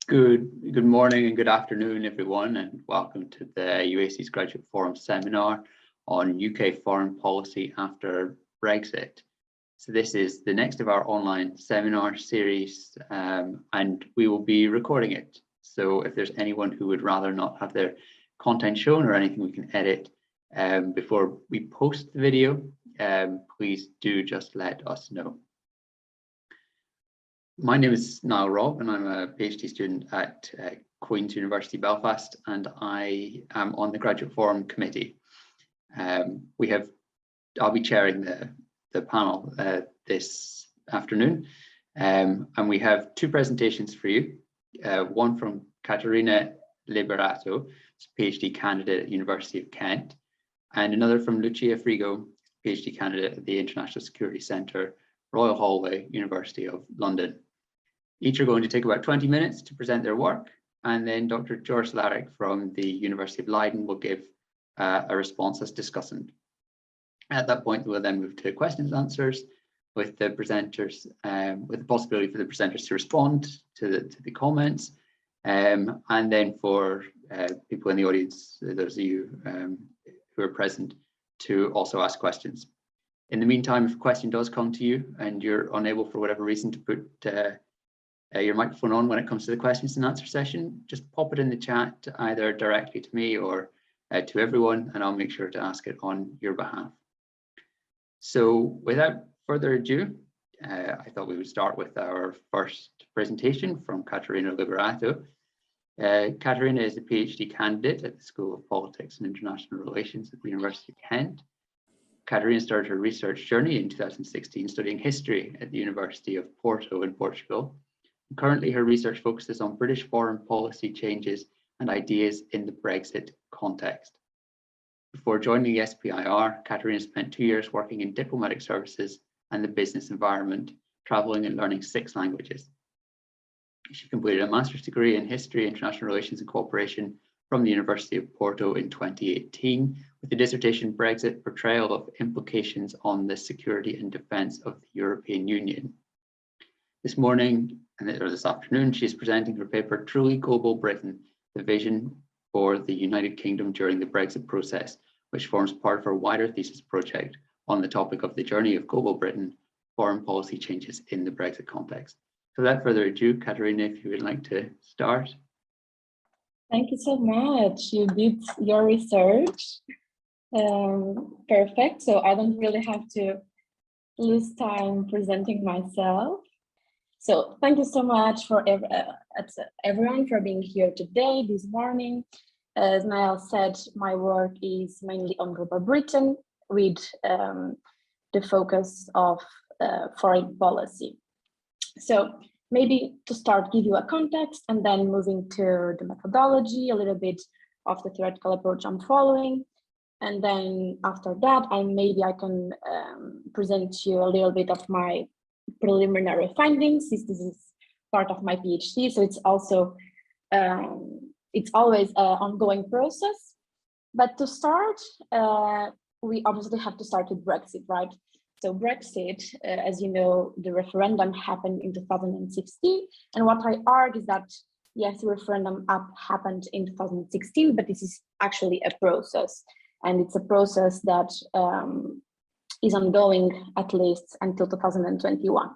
Good morning and good afternoon, everyone, and welcome to the UACES Graduate Forum seminar on UK foreign policy after Brexit. So this is the next of our online seminar series, and we will be recording it. So if there's anyone who would rather not have their content shown or anything we can edit before we post the video, please do just let us know. My name is Niall Robb and I'm a PhD student at Queen's University Belfast, and I am on the Graduate Forum committee. I'll be chairing the panel this afternoon, and we have two presentations for you. One from Catarina Liberato, PhD candidate at the University of Kent, and another from Lucia Frigo, PhD candidate at the International Security Centre, Royal Holloway, University of London. Each are going to take about 20 minutes to present their work, and then Dr. Joris Larik from the University of Leiden will give a response as discussant. At that point, we'll then move to questions and answers with the presenters, with the possibility for the presenters to respond to the comments, and then for people in the audience, those of you who are present, to also ask questions. In the meantime, if a question does come to you and you're unable for whatever reason to put your microphone on when it comes to the questions and answer session, just pop it in the chat either directly to me or to everyone, and I'll make sure to ask it on your behalf. So without further ado, I thought we would start with our first presentation from Catarina Liberato. Catarina is a PhD candidate at the School of Politics and International Relations at the University of Kent. Catarina started her research journey in 2016 studying history at the University of Porto in Portugal. Currently, her research focuses on British foreign policy changes and ideas in the Brexit context. Before joining the SPIR, Catarina spent 2 years working in diplomatic services and the business environment, traveling and learning 6 languages. She completed a master's degree in history, international relations and cooperation from the University of Porto in 2018, with the dissertation Brexit: Portrayal of Implications on the Security and Defence of the European Union. This morning, or this afternoon, she is presenting her paper, Truly Global Britain, the Vision for the United Kingdom during the Brexit Process, which forms part of her wider thesis project on the topic of the journey of global Britain, foreign policy changes in the Brexit context. So without further ado, Catarina, if you would like to start. Thank you so much. You did your research. Perfect. So I don't really have to lose time presenting myself. So thank you so much for everyone for being here today, this morning. As Niall said, my work is mainly on global Britain with the focus of foreign policy. So maybe to start, give you a context and then moving to the methodology, a little bit of the theoretical approach I'm following. And then after that, I can present you a little bit of my preliminary findings, since this is part of my PhD. So it's also, it's always an ongoing process. But to start, we obviously have to start with Brexit, right? So Brexit, as you know, the referendum happened in 2016. And what I argue is that, yes, the referendum happened in 2016, but this is actually a process. And it's a process that is ongoing at least until 2021.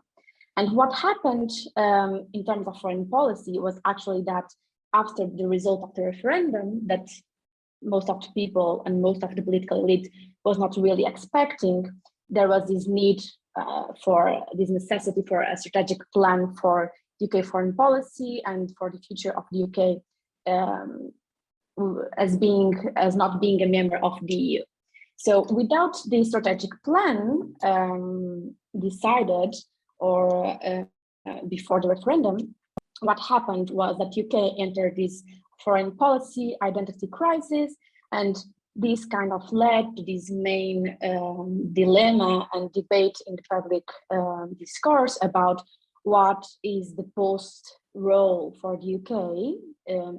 And what happened in terms of foreign policy was actually that after the result of the referendum that most of the people and most of the political elite was not really expecting, there was this need for this necessity for a strategic plan for UK foreign policy and for the future of the UK as not being a member of the EU. So without the strategic plan decided or before the referendum, what happened was that UK entered this foreign policy identity crisis, and this kind of led to this main dilemma and debate in the public discourse about what is the post role for the UK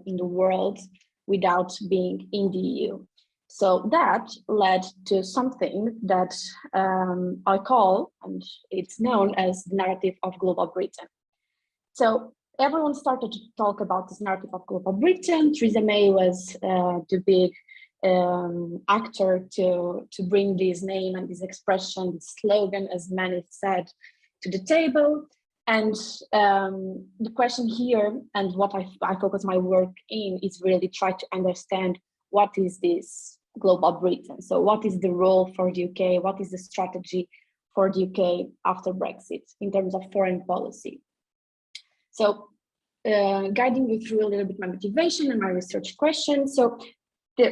in the world without being in the EU. So that led to something that I call, and it's known as the narrative of global Britain. So everyone started to talk about this narrative of global Britain. Theresa May was the big actor to bring this name and this expression, this slogan, as many said, to the table. And the question here, and what I focus my work in, is really try to understand what is this global Britain. So what is the role for the UK? What is the strategy for the UK after Brexit in terms of foreign policy? So guiding you through a little bit my motivation and my research questions. So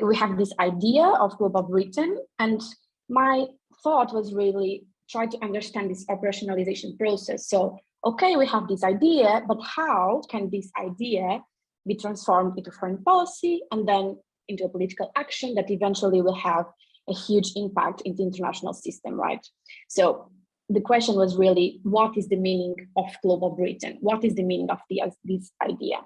we have this idea of global Britain, and my thought was really try to understand this operationalization process. So, okay, we have this idea, but how can this idea be transformed into foreign policy and then into a political action that eventually will have a huge impact in the international system, right? So the question was really, what is the meaning of global Britain? What is the meaning of this idea?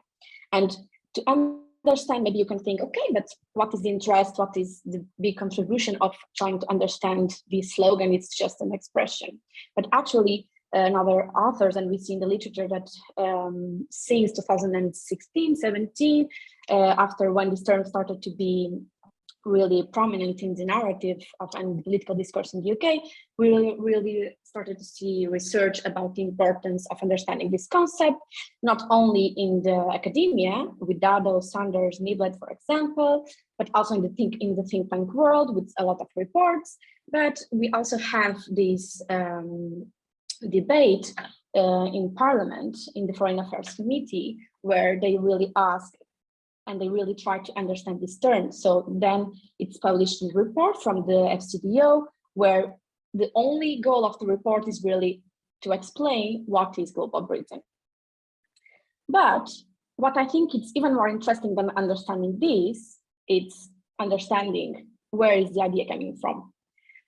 And to understand, maybe you can think, okay, but what is the interest? What is the big contribution of trying to understand this slogan? It's just an expression. But actually, other authors, and we see in the literature that since 2016, 17, after when this term started to be really prominent in the narrative of and political discourse in the UK, we really started to see research about the importance of understanding this concept, not only in the academia, with Dado, Sanders, Niblet, for example, but also in the think tank world with a lot of reports. But we also have this debate in Parliament, in the Foreign Affairs Committee, where they really ask and they really try to understand this term. So then it's published in a report from the FCDO, where the only goal of the report is really to explain what is global Britain. But what I think it's even more interesting than understanding this, it's understanding where is the idea coming from.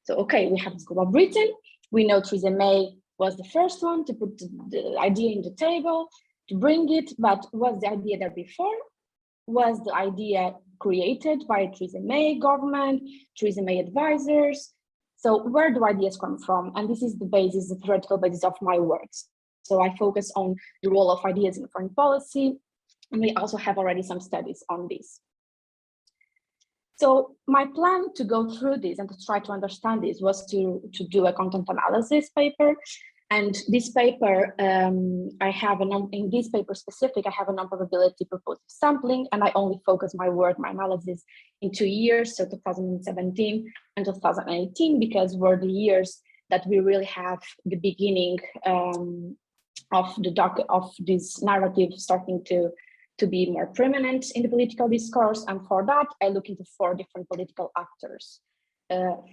So, okay, we have this global Britain. We know Theresa May was the first one to put the idea in the table, to bring it, but was the idea there before? Was the idea created by Theresa May government, Theresa May advisors? So where do ideas come from? And this is the basis, the theoretical basis of my works. So I focus on the role of ideas in foreign policy, and we also have already some studies on this. So my plan to go through this and to try to understand this was to do a content analysis paper. And this paper, I have in this paper specific, I have a non-probability purposive sampling, and I only focus my work, my analysis in 2 years, so 2017 and 2018, because were the years that we really have the beginning of this narrative starting to be more prominent in the political discourse. And for that, I look into 4 different political actors.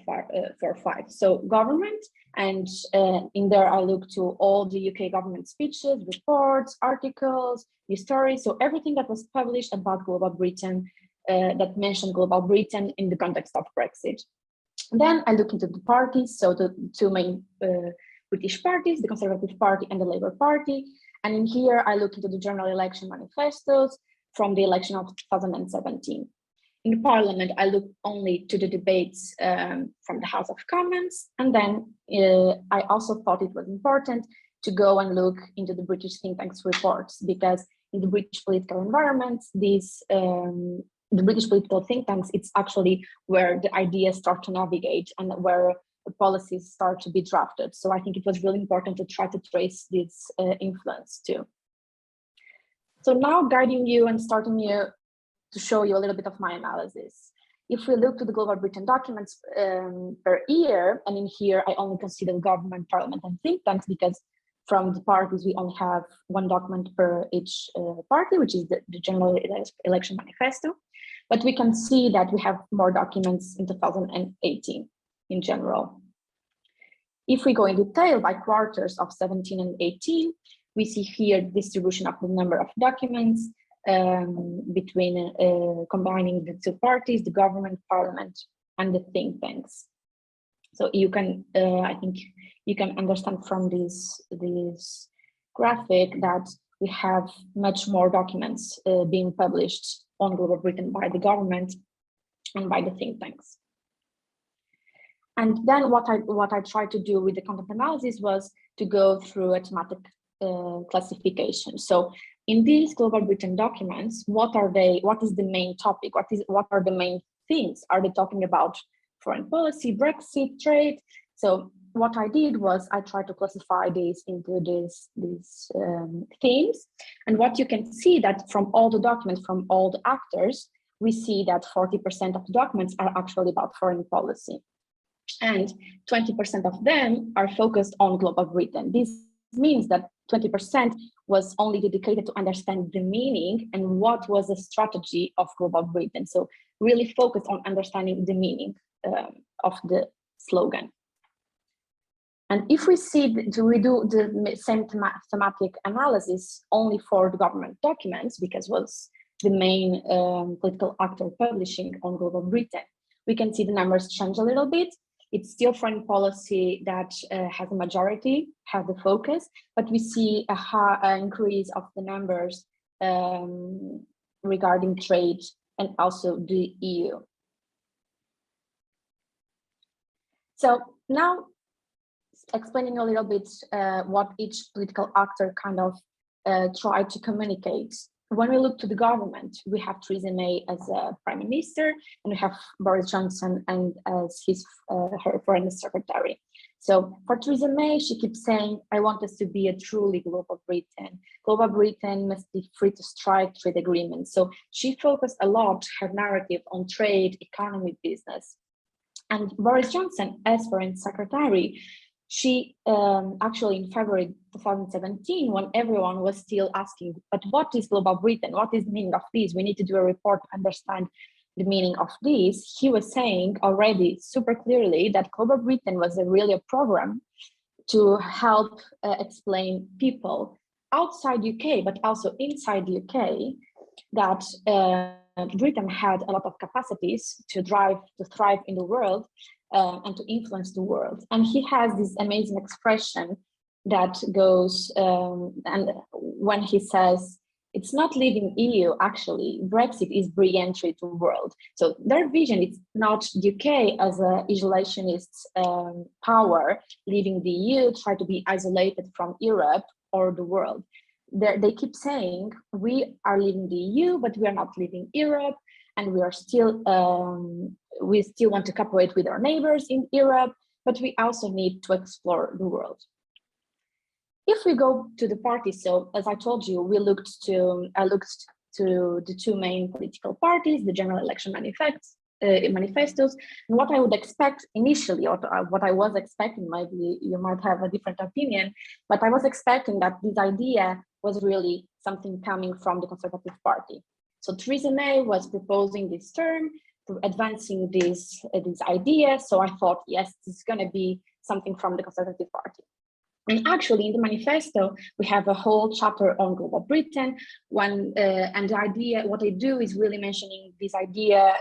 For 5. So government, and in there I look to all the UK government speeches, reports, articles, news stories, so everything that was published about global Britain, that mentioned global Britain in the context of Brexit. Then I look into the parties, so the 2 main British parties, the Conservative Party and the Labour Party, and in here I look into the general election manifestos from the election of 2017. In the Parliament, I look only to the debates from the House of Commons, and then I also thought it was important to go and look into the British think tanks reports, because in the British political environment, the British political think tanks, it's actually where the ideas start to navigate and where the policies start to be drafted. So I think it was really important to try to trace this influence too. So now guiding you and starting you to show you a little bit of my analysis. If we look to the Global Britain documents per year, and in here I only consider government, parliament, and think tanks, because from the parties we only have 1 document per each party, which is the General Election Manifesto. But we can see that we have more documents in 2018 in general. If we go in detail by quarters of 17 and 18, we see here distribution of the number of documents, between combining the 2 parties, the government, parliament, and the think tanks. So you can, I think you can understand from this graphic that we have much more documents being published on global Britain by the government and by the think tanks. And then what I tried to do with the content analysis was to go through a thematic classification. So in these Global Britain documents, what are they? What is the main topic? What are the main themes? Are they talking about foreign policy, Brexit, trade? So what I did was I tried to classify these into these themes. And what you can see that from all the documents, from all the actors, we see that 40% of the documents are actually about foreign policy. And 20% of them are focused on Global Britain. This means that 20% was only dedicated to understand the meaning and what was the strategy of Global Britain. So really focus on understanding the meaning of the slogan. And if we see, we do the same thematic analysis only for the government documents, because was the main political actor publishing on Global Britain, we can see the numbers change a little bit. It's still foreign policy that has a majority, have the focus, but we see a high increase of the numbers regarding trade and also the EU. So now explaining a little bit what each political actor kind of tried to communicate. When we look to the government, we have Theresa May as a prime minister, and we have Boris Johnson and as her foreign secretary. So for Theresa May, she keeps saying, I want us to be a truly global Britain. Global Britain must be free to strike trade agreements. So she focused a lot, her narrative, on trade, economy, business. And Boris Johnson, as foreign secretary, she actually in February 2017, when everyone was still asking, but what is Global Britain? What is the meaning of this? We need to do a report to understand the meaning of this. He was saying already super clearly that Global Britain was really a program to help explain people outside UK, but also inside the UK, that Britain had a lot of capacities to thrive in the world and to influence the world. And he has this amazing expression that goes, and when he says, it's not leaving EU, actually, Brexit is re-entry to the world. So their vision is not UK as an isolationist power, leaving the EU, try to be isolated from Europe or the world. They keep saying, we are leaving the EU, but we are not leaving Europe, and we are still, we still want to cooperate with our neighbors in Europe, but we also need to explore the world. If we go to the parties, so as I told you, I looked to the two main political parties, the general election manifestos, and what I would expect initially, or what I was expecting, maybe you might have a different opinion, but I was expecting that this idea was really something coming from the Conservative Party. So Theresa May was proposing this term, advancing this idea. So I thought, yes, this is going to be something from the Conservative Party. And actually, in the manifesto, we have a whole chapter on Global Britain. And the idea, what they do is really mentioning this idea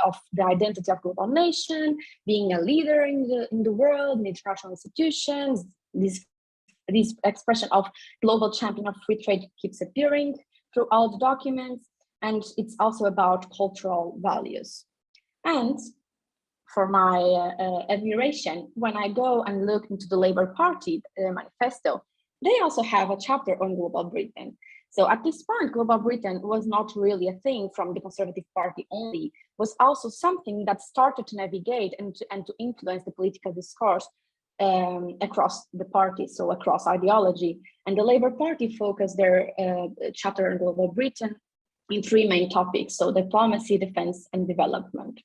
of the identity of global nation, being a leader in the world, in international institutions. This expression of global champion of free trade keeps appearing through all the documents. And it's also about cultural values. And for my admiration, when I go and look into the Labour Party manifesto, they also have a chapter on Global Britain. So at this point, Global Britain was not really a thing from the Conservative Party only, it was also something that started to navigate and to influence the political discourse across the party, so across ideology. And the Labour Party focused their chapter on Global Britain in three main topics, so diplomacy, defense, and development.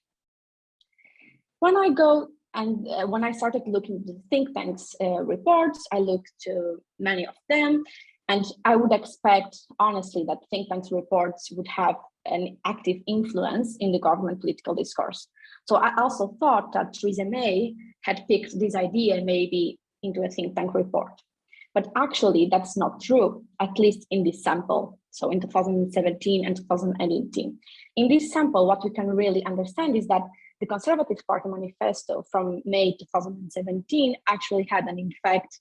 When I go and when I started looking at the think tanks reports, I looked to many of them, and I would expect, honestly, that think tanks reports would have an active influence in the government political discourse. So I also thought that Theresa May had picked this idea maybe into a think tank report. But actually, that's not true, at least in this sample. So in 2017 and 2018. In this sample, what we can really understand is that the Conservative Party manifesto from May 2017 actually had an effect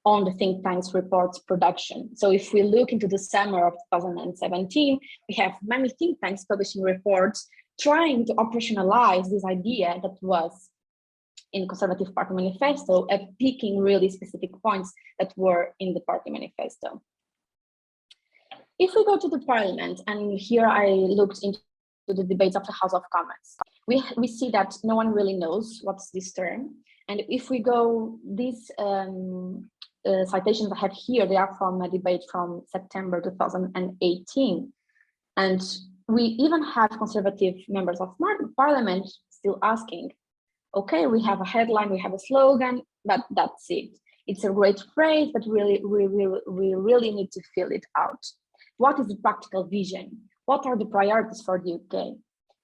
on the think tank's reports production. So if we look into the summer of 2017, we have many think tanks publishing reports trying to operationalize this idea that was in Conservative Party manifesto, picking really specific points that were in the party manifesto. If we go to the parliament, and here I looked into the debates of the House of Commons, we see that no one really knows what's this term. And if we go, these citations I have here, they are from a debate from September 2018. And we even have conservative members of parliament still asking, okay, we have a headline, we have a slogan, but that's it. It's a great phrase, but really, we really need to fill it out. What is the practical vision? What are the priorities for the UK?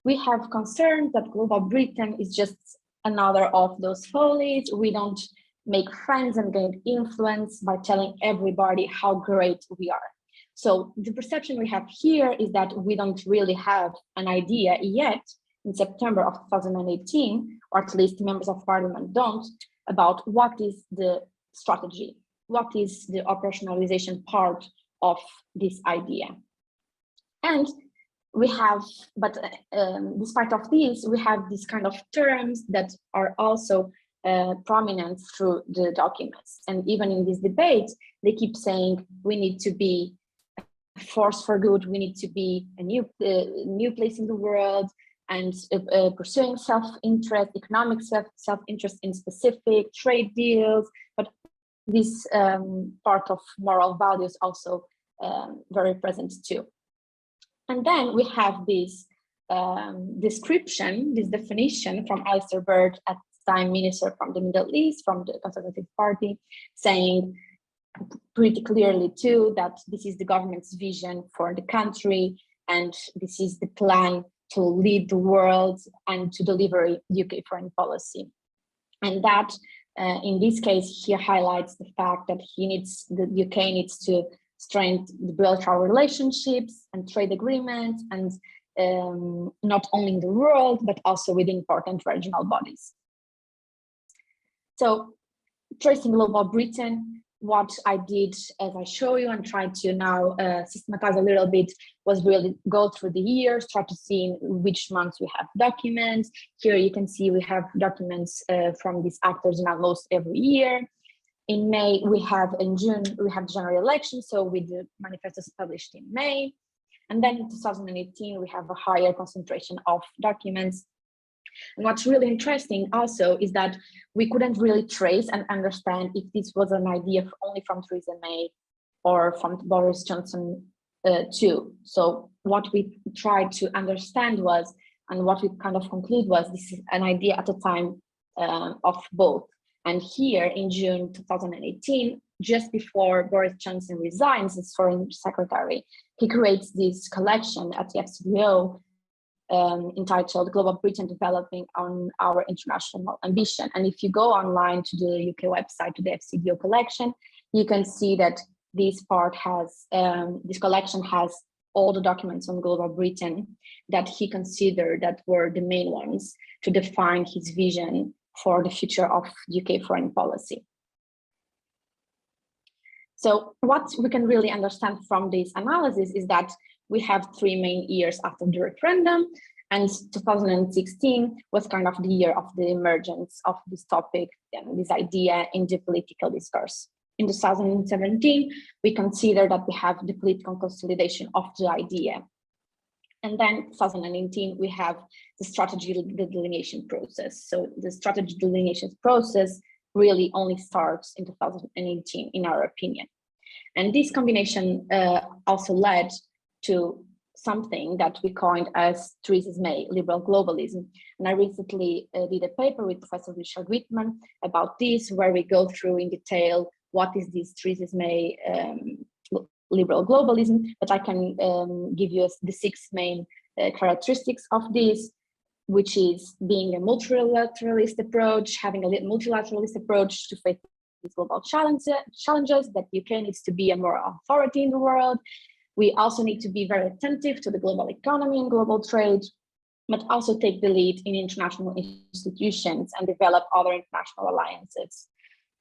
We have concerns that Global Britain is just another of those follies. We don't make friends and gain influence by telling everybody how great we are. So the perception we have here is that we don't really have an idea yet in September of 2018, or at least members of parliament don't, about what is the strategy, what is the operationalization part of this idea. And we have, but despite of this, we have these kind of terms that are also prominent through the documents. And even in this debate, they keep saying we need to be a force for good, we need to be a new place in the world, and pursuing self-interest, economic self-interest in specific trade deals, but this part of moral values also very present too. And then we have this description, this definition from Alistair Byrd, at the time Minister from the Middle East, from the Conservative Party, saying pretty clearly too that this is the government's vision for the country, and this is the plan to lead the world and to deliver UK foreign policy. And that, in this case, he highlights the fact that the UK needs to strengthen the bilateral relationships and trade agreements, and not only in the world, but also with important regional bodies. So, tracing Global Britain, what I did, as I show you, and try to now systematize a little bit, was really go through the years, try to see in which months we have documents. Here you can see we have documents from these actors in almost every year. In May, in June, we have the general election, so with the manifestos published in May. And then in 2018, we have a higher concentration of documents. And what's really interesting also is that we couldn't really trace and understand if this was an idea only from Theresa May or from Boris Johnson too. So what we tried to understand was, and what we kind of conclude was, this is an idea at the time of both. And here in June 2018, just before Boris Johnson resigns as foreign secretary, he creates this collection at the FCDO entitled Global Britain Developing on Our International Ambition. And if you go online to the UK website, to the FCDO collection, you can see that this part has, this collection has all the documents on Global Britain that he considered that were the main ones to define his vision for the future of UK foreign policy. So what we can really understand from this analysis is that we have 3 main years after the referendum, and 2016 was kind of the year of the emergence of this topic and this idea in the political discourse. In 2017, we consider that we have the political consolidation of the idea. And then 2018, we have the strategy delineation process. So the strategy delineation process really only starts in 2018, in our opinion. And this combination also led to something that we coined as Theresa May liberal globalism. And I recently did a paper with Professor Richard Whitman about this, where we go through in detail what is this Theresa May liberal globalism, but I can give you the 6 main characteristics of this, which is being a multilateralist approach, having a multilateralist approach to face these global challenges, that UK needs to be a more authority in the world. We also need to be very attentive to the global economy and global trade, but also take the lead in international institutions and develop other international alliances.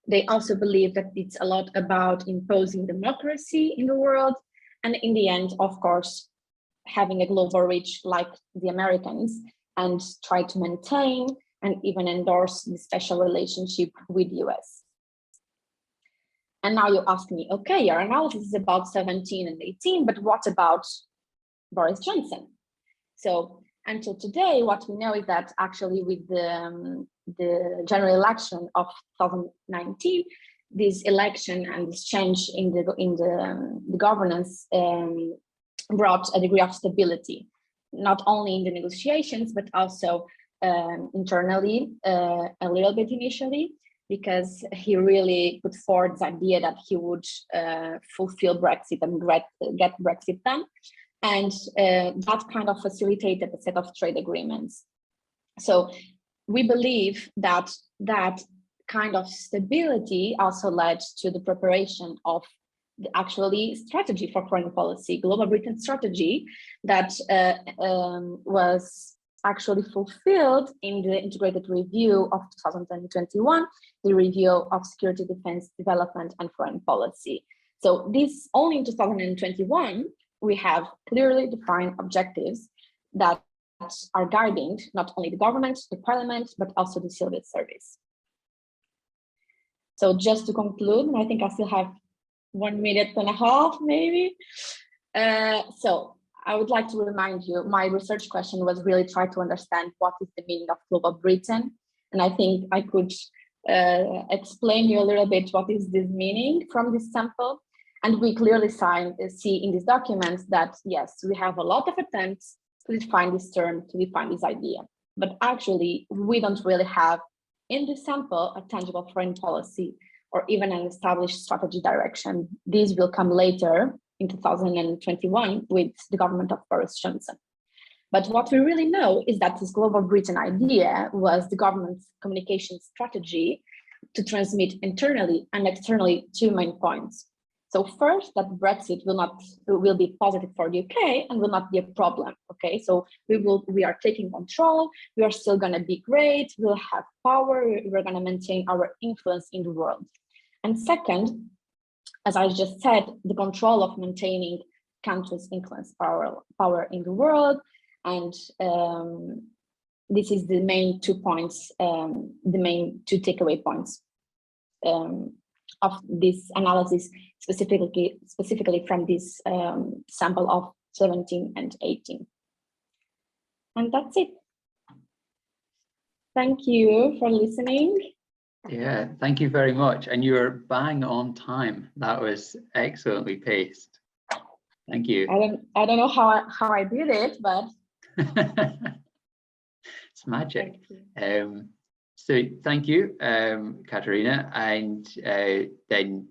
They also believe that it's a lot about imposing democracy in the world, and in the end, of course, having a global reach like the Americans, and try to maintain and even endorse the special relationship with the US. And now you ask me, okay, your analysis is about 17 and 18, but what about Boris Johnson? So until today, what we know is that actually with the general election of 2019, this election and this change in the governance brought a degree of stability, not only in the negotiations, but also internally, a little bit initially, because he really put forward this idea that he would fulfill Brexit and get Brexit done. And that kind of facilitated a set of trade agreements. So we believe that that kind of stability also led to the preparation of the actually strategy for foreign policy, Global Britain strategy, that was actually fulfilled in the integrated review of 2021, the review of security, defense, development, and foreign policy. So this only in 2021, we have clearly defined objectives that are guiding not only the government, the parliament, but also the civil service. So just to conclude, and I think I still have 1.5 minutes maybe. So I would like to remind you, my research question was really try to understand what is the meaning of Global Britain. And I think I could explain you a little bit what is this meaning from this sample. And we clearly see in these documents that, yes, we have a lot of attempts to define this term, to define this idea. But actually, we don't really have in this sample a tangible foreign policy or even an established strategy direction. These will come later in 2021 with the government of Boris Johnson. But what we really know is that this Global Britain idea was the government's communication strategy to transmit internally and externally 2 main points. So first, that Brexit will be positive for the UK and will not be a problem. Okay, so we are taking control. We are still going to be great. We'll have power. We're going to maintain our influence in the world. And second, as I just said, the control of maintaining countries' influence power in the world. And this is the main 2 points, the main 2 takeaway points of this analysis, specifically from this sample of 17 and 18. And that's it. Thank you for listening. Yeah, thank you very much. And you're bang on time. That was excellently paced. Thank you. I don't know how I did it, but it's magic. So thank you, Catarina, and then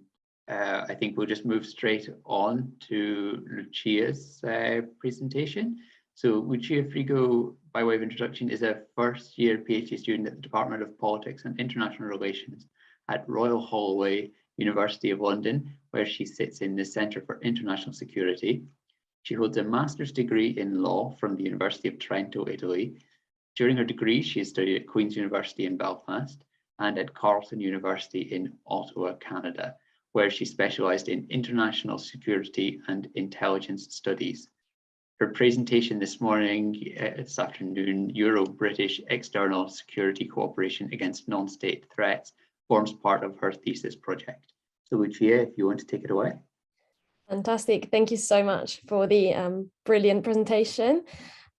I think we'll just move straight on to Lucia's presentation. So Lucia Frigo, by way of introduction, is a first-year PhD student at the Department of Politics and International Relations at Royal Holloway, University of London, where she sits in the Centre for International Security. She holds a master's degree in law from the University of Trento, Italy. During her degree, she has studied at Queen's University in Belfast and at Carleton University in Ottawa, Canada, where she specialised in international security and intelligence studies. Her presentation this afternoon, Euro-British External Security Cooperation Against Non-State Threats, forms part of her thesis project. So Lucia, if you want to take it away. Fantastic. Thank you so much for the brilliant presentation.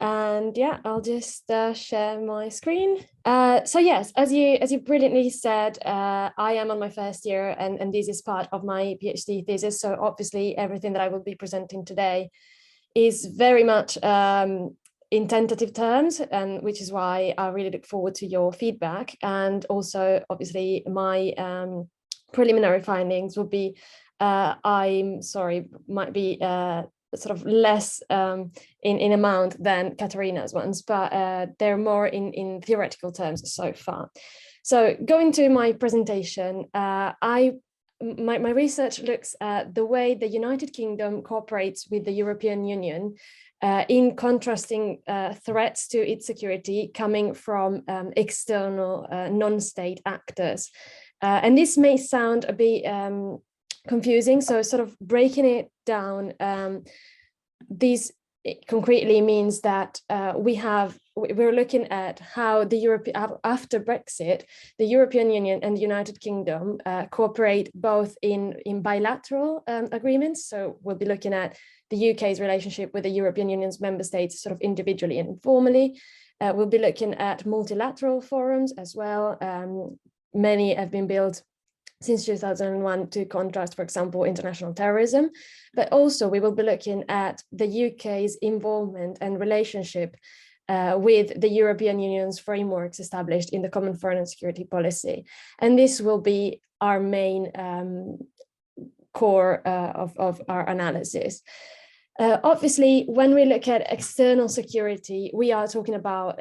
And yeah, I'll just share my screen. So yes, as you brilliantly said, I am on my first year and this is part of my PhD thesis. So obviously everything that I will be presenting today is very much in tentative terms, and which is why I really look forward to your feedback. And also obviously my preliminary findings will be, might be sort of less in amount than Catarina's ones, but they're more in theoretical terms so far. So going to my presentation, my research looks at the way the United Kingdom cooperates with the European Union in contrasting threats to its security coming from external non-state actors. And this may sound a bit confusing, so sort of breaking it down, these it concretely means that we're looking at how after Brexit, the European Union and the United Kingdom cooperate both in bilateral agreements. So we'll be looking at the UK's relationship with the European Union's member states sort of individually and informally. We'll be looking at multilateral forums as well. Many have been built since 2001 to contrast, for example, international terrorism, but also we will be looking at the UK's involvement and relationship with the European Union's frameworks established in the Common Foreign and Security Policy. And this will be our main core of our analysis. Obviously, when we look at external security, we are talking about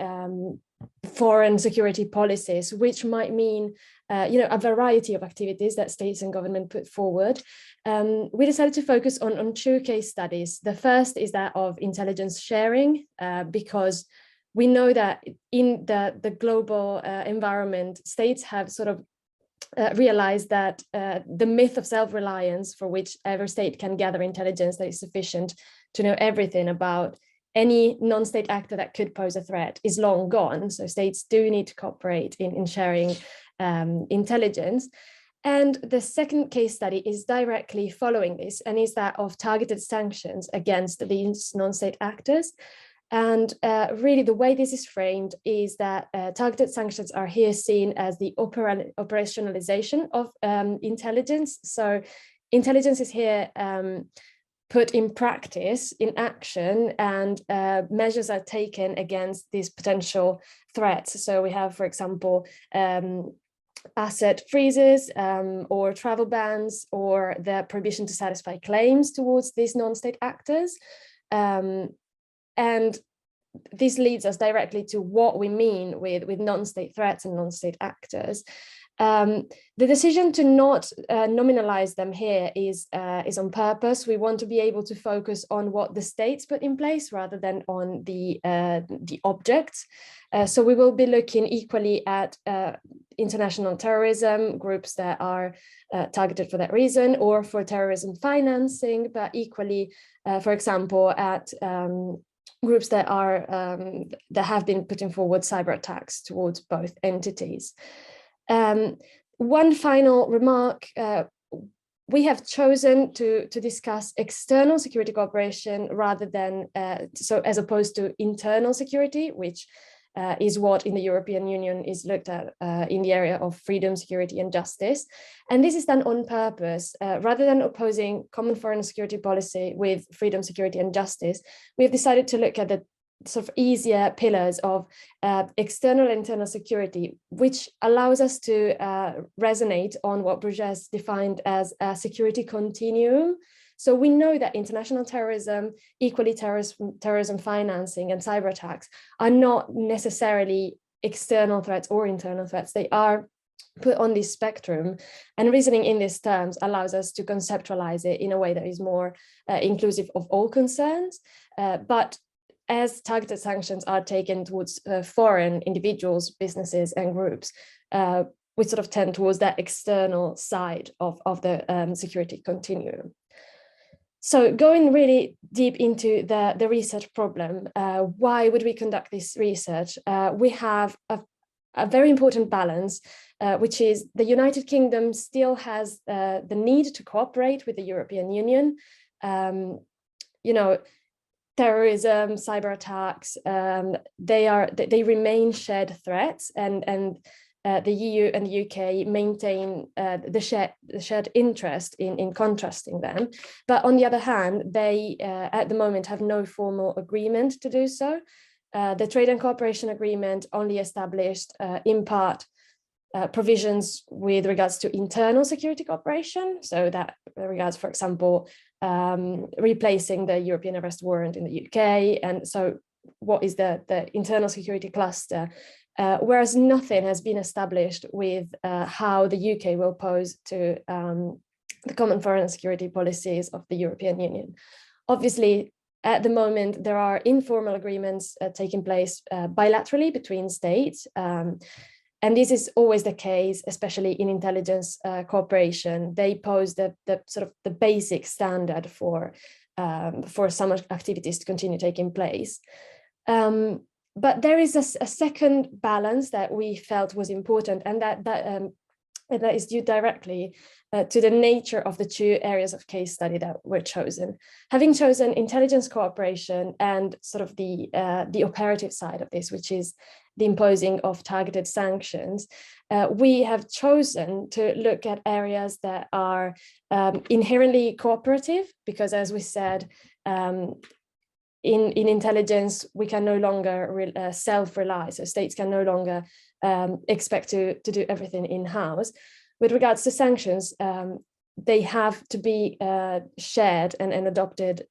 foreign security policies, which might mean a variety of activities that states and government put forward. We decided to focus on two case studies. The first is that of intelligence sharing, because we know that in the global environment, states have sort of realized that the myth of self-reliance, for which every state can gather intelligence that is sufficient to know everything about any non-state actor that could pose a threat, is long gone. So states do need to cooperate in sharing intelligence. And the second case study is directly following this, and is that of targeted sanctions against these non-state actors. And really the way this is framed is that targeted sanctions are here seen as the operationalization of intelligence. So intelligence is here put in practice, in action, and measures are taken against these potential threats. So we have, for example, asset freezes or travel bans, or the prohibition to satisfy claims towards these non-state actors. And this leads us directly to what we mean with non-state threats and non-state actors. The decision to not nominalize them here is on purpose. We want to be able to focus on what the states put in place rather than on the objects. So we will be looking equally at international terrorism, groups that are targeted for that reason, or for terrorism financing, but equally, for example, at groups that have been putting forward cyber attacks towards both entities. One final remark, we have chosen to discuss external security cooperation rather than, so as opposed to internal security, which is what in the European Union is looked at in the area of freedom, security and justice. And this is done on purpose. Rather than opposing common foreign and security policy with freedom, security and justice, we have decided to look at the sort of easier pillars of external and internal security, which allows us to resonate on what Bruges defined as a security continuum. So we know that international terrorism, equally terrorism financing and cyber attacks are not necessarily external threats or internal threats. They are put on this spectrum, and reasoning in these terms allows us to conceptualize it in a way that is more inclusive of all concerns. But as targeted sanctions are taken towards foreign individuals, businesses and groups, we sort of tend towards that external side of the security continuum. So going really deep into the research problem, why would we conduct this research? We have a very important balance, which is the United Kingdom still has the need to cooperate with the European Union. Terrorism, cyber attacks, they remain shared threats, and the EU and the UK maintain the shared interest in contrasting them. But on the other hand, they at the moment have no formal agreement to do so. The Trade and Cooperation Agreement only established in part provisions with regards to internal security cooperation. So that regards, for example, replacing the European arrest warrant in the UK. And so what is the internal security cluster? Whereas nothing has been established with how the UK will pose to the common foreign and security policies of the European Union. Obviously, at the moment, there are informal agreements taking place bilaterally between states. And this is always the case, especially in intelligence cooperation. They pose the sort of the basic standard for for some activities to continue taking place. But there is a second balance that we felt was important, and that is due directly to the nature of the two areas of case study that were chosen. Having chosen intelligence cooperation and sort of the operative side of this, which is the imposing of targeted sanctions, we have chosen to look at areas that are inherently cooperative, because as we said, in intelligence, we can no longer self-rely, so states can no longer expect to do everything in-house. With regards to sanctions, they have to be shared and adopted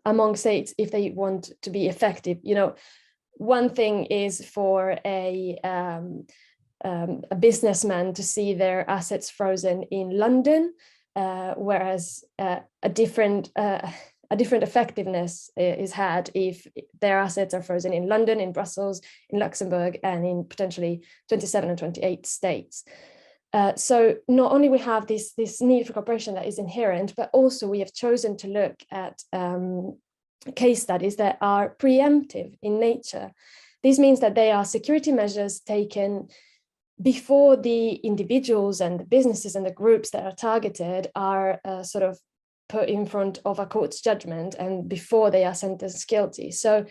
among states if they want to be effective. You know, one thing is for a businessman to see their assets frozen in London, whereas a different effectiveness is had if their assets are frozen in London, in Brussels, in Luxembourg, and in potentially 27 and 28 states. So not only we have this need for cooperation that is inherent, but also we have chosen to look at case studies that are preemptive in nature. This means that they are security measures taken before the individuals and the businesses and the groups that are targeted are sort of put in front of a court's judgment and before they are sentenced guilty. So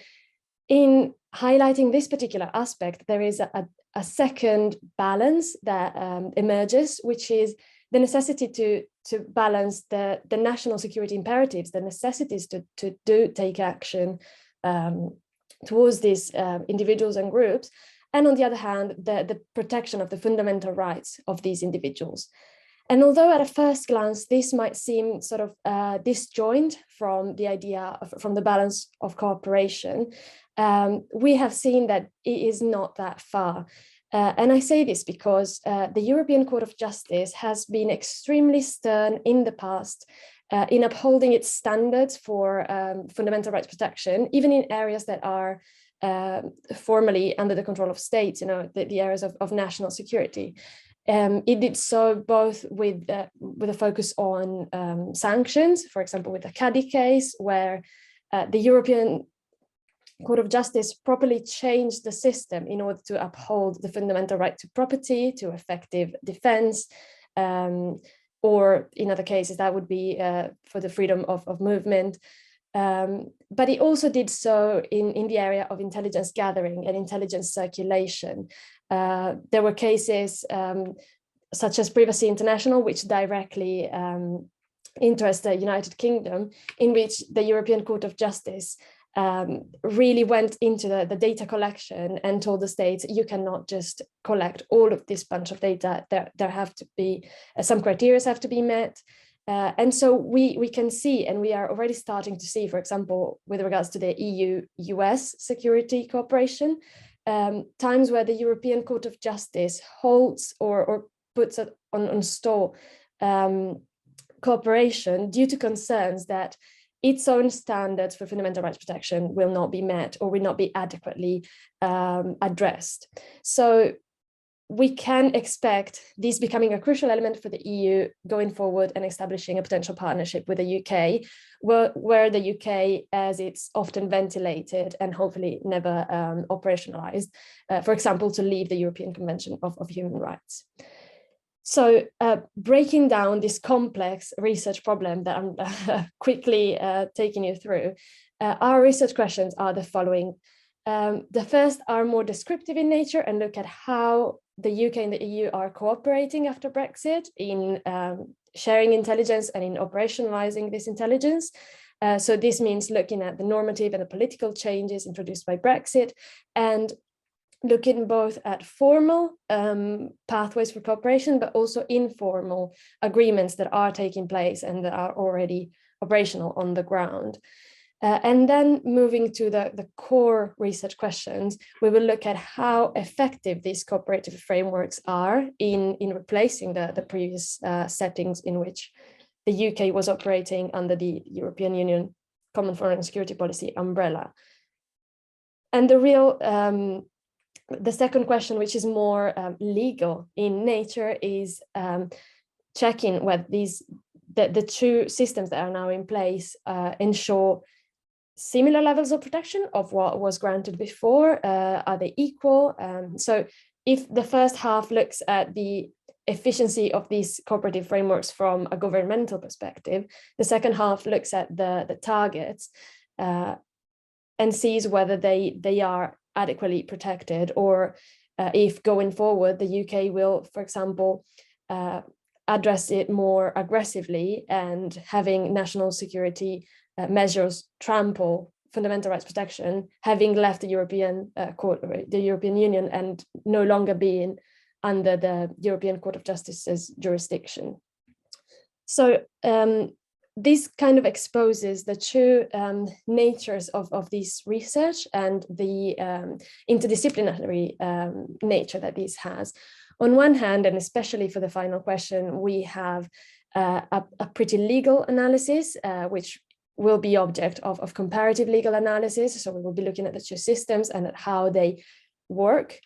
in highlighting this particular aspect, there is a second balance that emerges, which is the necessity to balance the national security imperatives, the necessities to take action towards these individuals and groups, and on the other hand, the protection of the fundamental rights of these individuals. And although at a first glance, this might seem sort of disjoint from the idea from the balance of cooperation, we have seen that it is not that far. And I say this because the European Court of Justice has been extremely stern in the past in upholding its standards for fundamental rights protection, even in areas that are formally under the control of states, you know, the areas of national security. It did so both with a focus on sanctions, for example, with the Caddy case, where the European Court of Justice properly changed the system in order to uphold the fundamental right to property, to effective defense, or in other cases that would be for the freedom of movement. But it also did so in the area of intelligence gathering and intelligence circulation. There were cases such as Privacy International, which directly interest the United Kingdom, in which the European Court of Justice really went into the data collection and told the states, you cannot just collect all of this bunch of data. There have to be some criteria have to be met. And so we can see, and we are already starting to see, for example, with regards to the EU-US security cooperation, times where the European Court of Justice holds or puts it on stall cooperation due to concerns that its own standards for fundamental rights protection will not be met or will not be adequately addressed. So we can expect this becoming a crucial element for the EU going forward and establishing a potential partnership with the UK, where the UK, as it's often ventilated and hopefully never operationalized, for example, to leave the European Convention of Human Rights. So breaking down this complex research problem that I'm quickly taking you through, our research questions are the following. The first are more descriptive in nature and look at how the UK and the EU are cooperating after Brexit in sharing intelligence and in operationalizing this intelligence. So this means looking at the normative and the political changes introduced by Brexit, and looking both at formal pathways for cooperation, but also informal agreements that are taking place and that are already operational on the ground. And then moving to the core research questions, we will look at how effective these cooperative frameworks are in replacing the previous settings in which the UK was operating under the European Union Common Foreign and Security Policy umbrella. And the second question, which is more legal in nature, is checking whether the two systems that are now in place ensure similar levels of protection of what was granted before. Are they equal? So if the first half looks at the efficiency of these cooperative frameworks from a governmental perspective, the second half looks at the targets and sees whether they are adequately protected, or if going forward the UK will, for example, address it more aggressively and having national security measures trample fundamental rights protection, having left the European the European Union and no longer being under the European Court of Justice's jurisdiction. So this kind of exposes the true natures of this research and the interdisciplinary nature that this has. On one hand, and especially for the final question, we have a pretty legal analysis, which will be object of comparative legal analysis. So we will be looking at the two systems and at how they work.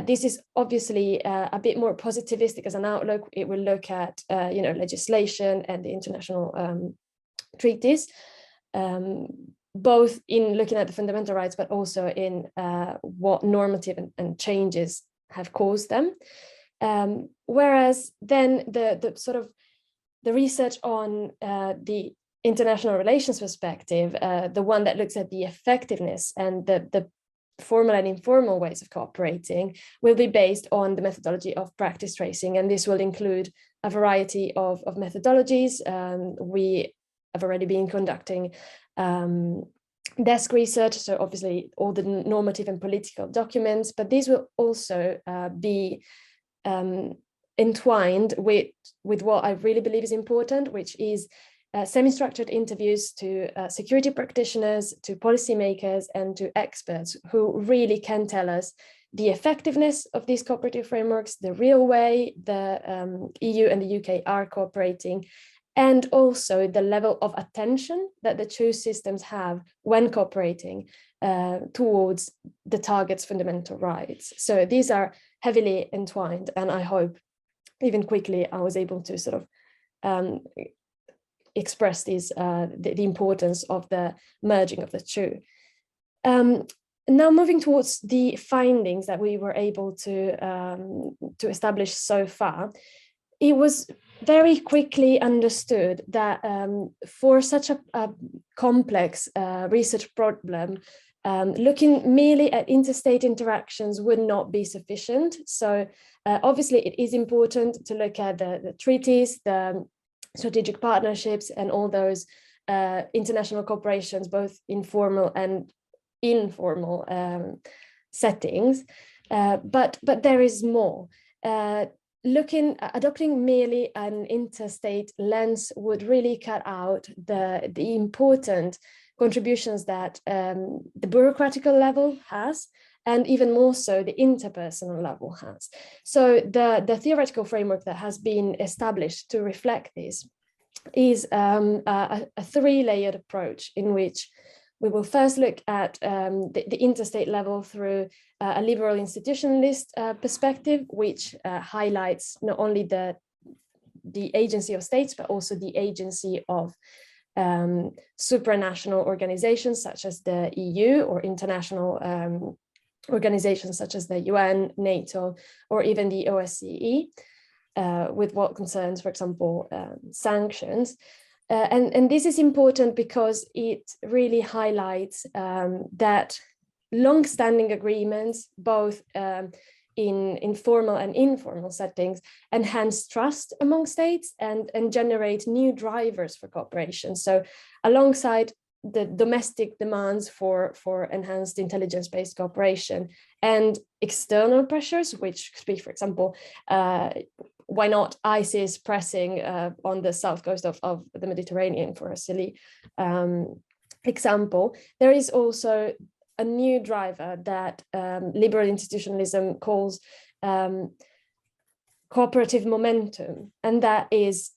This is obviously a bit more positivistic as an outlook. It will look at legislation and the international treaties, both in looking at the fundamental rights, but also in what normative and changes have caused them. Whereas then the sort of the research on the international relations perspective, the one that looks at the effectiveness and the formal and informal ways of cooperating, will be based on the methodology of practice tracing. And this will include a variety of methodologies. We have already been conducting desk research, so obviously all the normative and political documents, but these will also be entwined with what I really believe is important, which is semi-structured interviews to security practitioners, to policymakers, and to experts who really can tell us the effectiveness of these cooperative frameworks, the real way the EU and the UK are cooperating, and also the level of attention that the two systems have when cooperating towards the target's fundamental rights. So these are heavily entwined, and I hope even quickly I was able to sort of express these the importance of the merging of the two. Now moving towards the findings that we were able to establish so far, it was very quickly understood that for such a complex research problem, looking merely at interstate interactions would not be sufficient. So obviously it is important to look at the treaties, the strategic partnerships, and all those international cooperations, both informal and informal settings. But there is more. Adopting merely an interstate lens would really cut out the important contributions that the bureaucratical level has, and even more so the interpersonal level has. So the theoretical framework that has been established to reflect this is a three-layered approach in which we will first look at the interstate level through a liberal institutionalist perspective, which highlights not only the agency of states, but also the agency of supranational organizations such as the EU, or international organizations such as the UN, NATO, or even the OSCE, with what concerns, for example, sanctions. And this is important because it really highlights that long-standing agreements, both in formal and informal settings, enhance trust among states and generate new drivers for cooperation. So alongside the domestic demands for enhanced intelligence-based cooperation and external pressures, which could be, for example, why not ISIS pressing on the south coast of the Mediterranean, for a silly example. There is also a new driver that liberal institutionalism calls cooperative momentum, and that is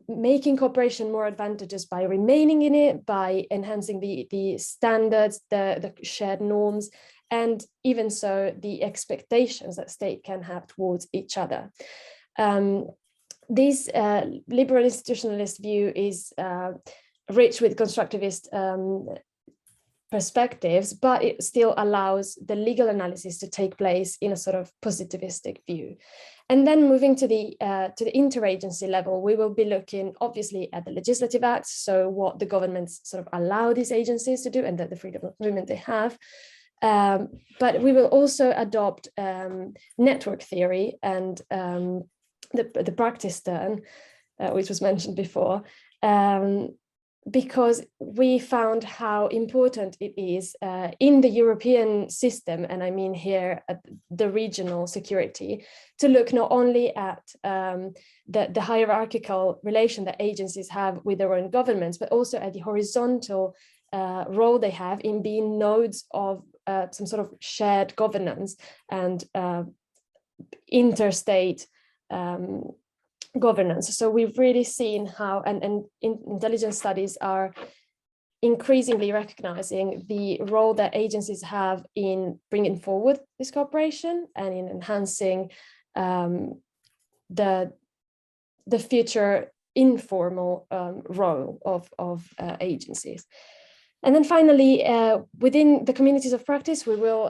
making cooperation more advantageous by remaining in it, by enhancing the standards, the shared norms, and even so the expectations that state can have towards each other. this liberal institutionalist view is rich with constructivist perspectives, but it still allows the legal analysis to take place in a sort of positivistic view. And then moving to the interagency level, we will be looking obviously at the legislative acts, so what the governments sort of allow these agencies to do and the freedom of movement they have. But we will also adopt network theory and the practice turn, which was mentioned before, because we found how important it is in the European system, and I mean here at the regional security, to look not only at the hierarchical relation that agencies have with their own governments, but also at the horizontal role they have in being nodes of some sort of shared governance and interstate governance. So we've really seen how, and intelligence studies are increasingly recognizing the role that agencies have in bringing forward this cooperation and in enhancing the future informal role of agencies. And then finally, within the communities of practice, we will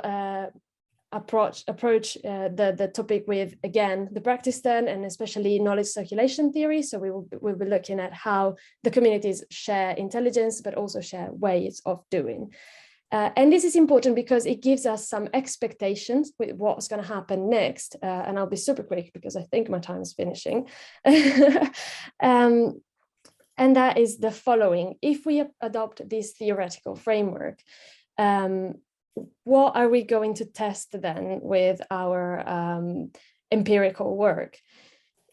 approach the topic with, again, the practice turn and especially knowledge circulation theory. So we'll be looking at how the communities share intelligence, but also share ways of doing. And this is important because it gives us some expectations with what's going to happen next. And I'll be super quick because I think my time is finishing. And that is the following. If we adopt this theoretical framework, what are we going to test then with our empirical work?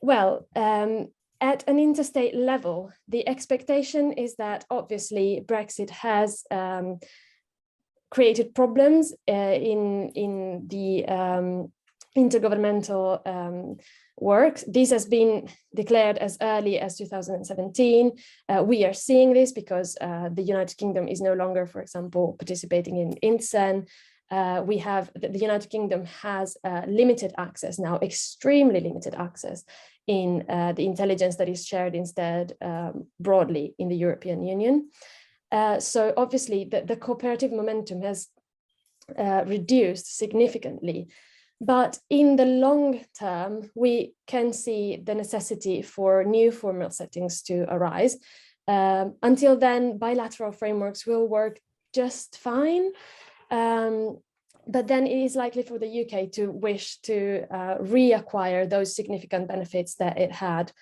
Well, at an interstate level, the expectation is that obviously Brexit has created problems in the intergovernmental work. This has been declared as early as 2017. We are seeing this because the United Kingdom is no longer, for example, participating in INTSEN. We have the United Kingdom has limited access now, extremely limited access in the intelligence that is shared instead broadly in the European Union. So obviously the cooperative momentum has reduced significantly. But in the long term, we can see the necessity for new formal settings to arise. Until then, bilateral frameworks will work just fine. But then it is likely for the UK to wish to reacquire those significant benefits that it had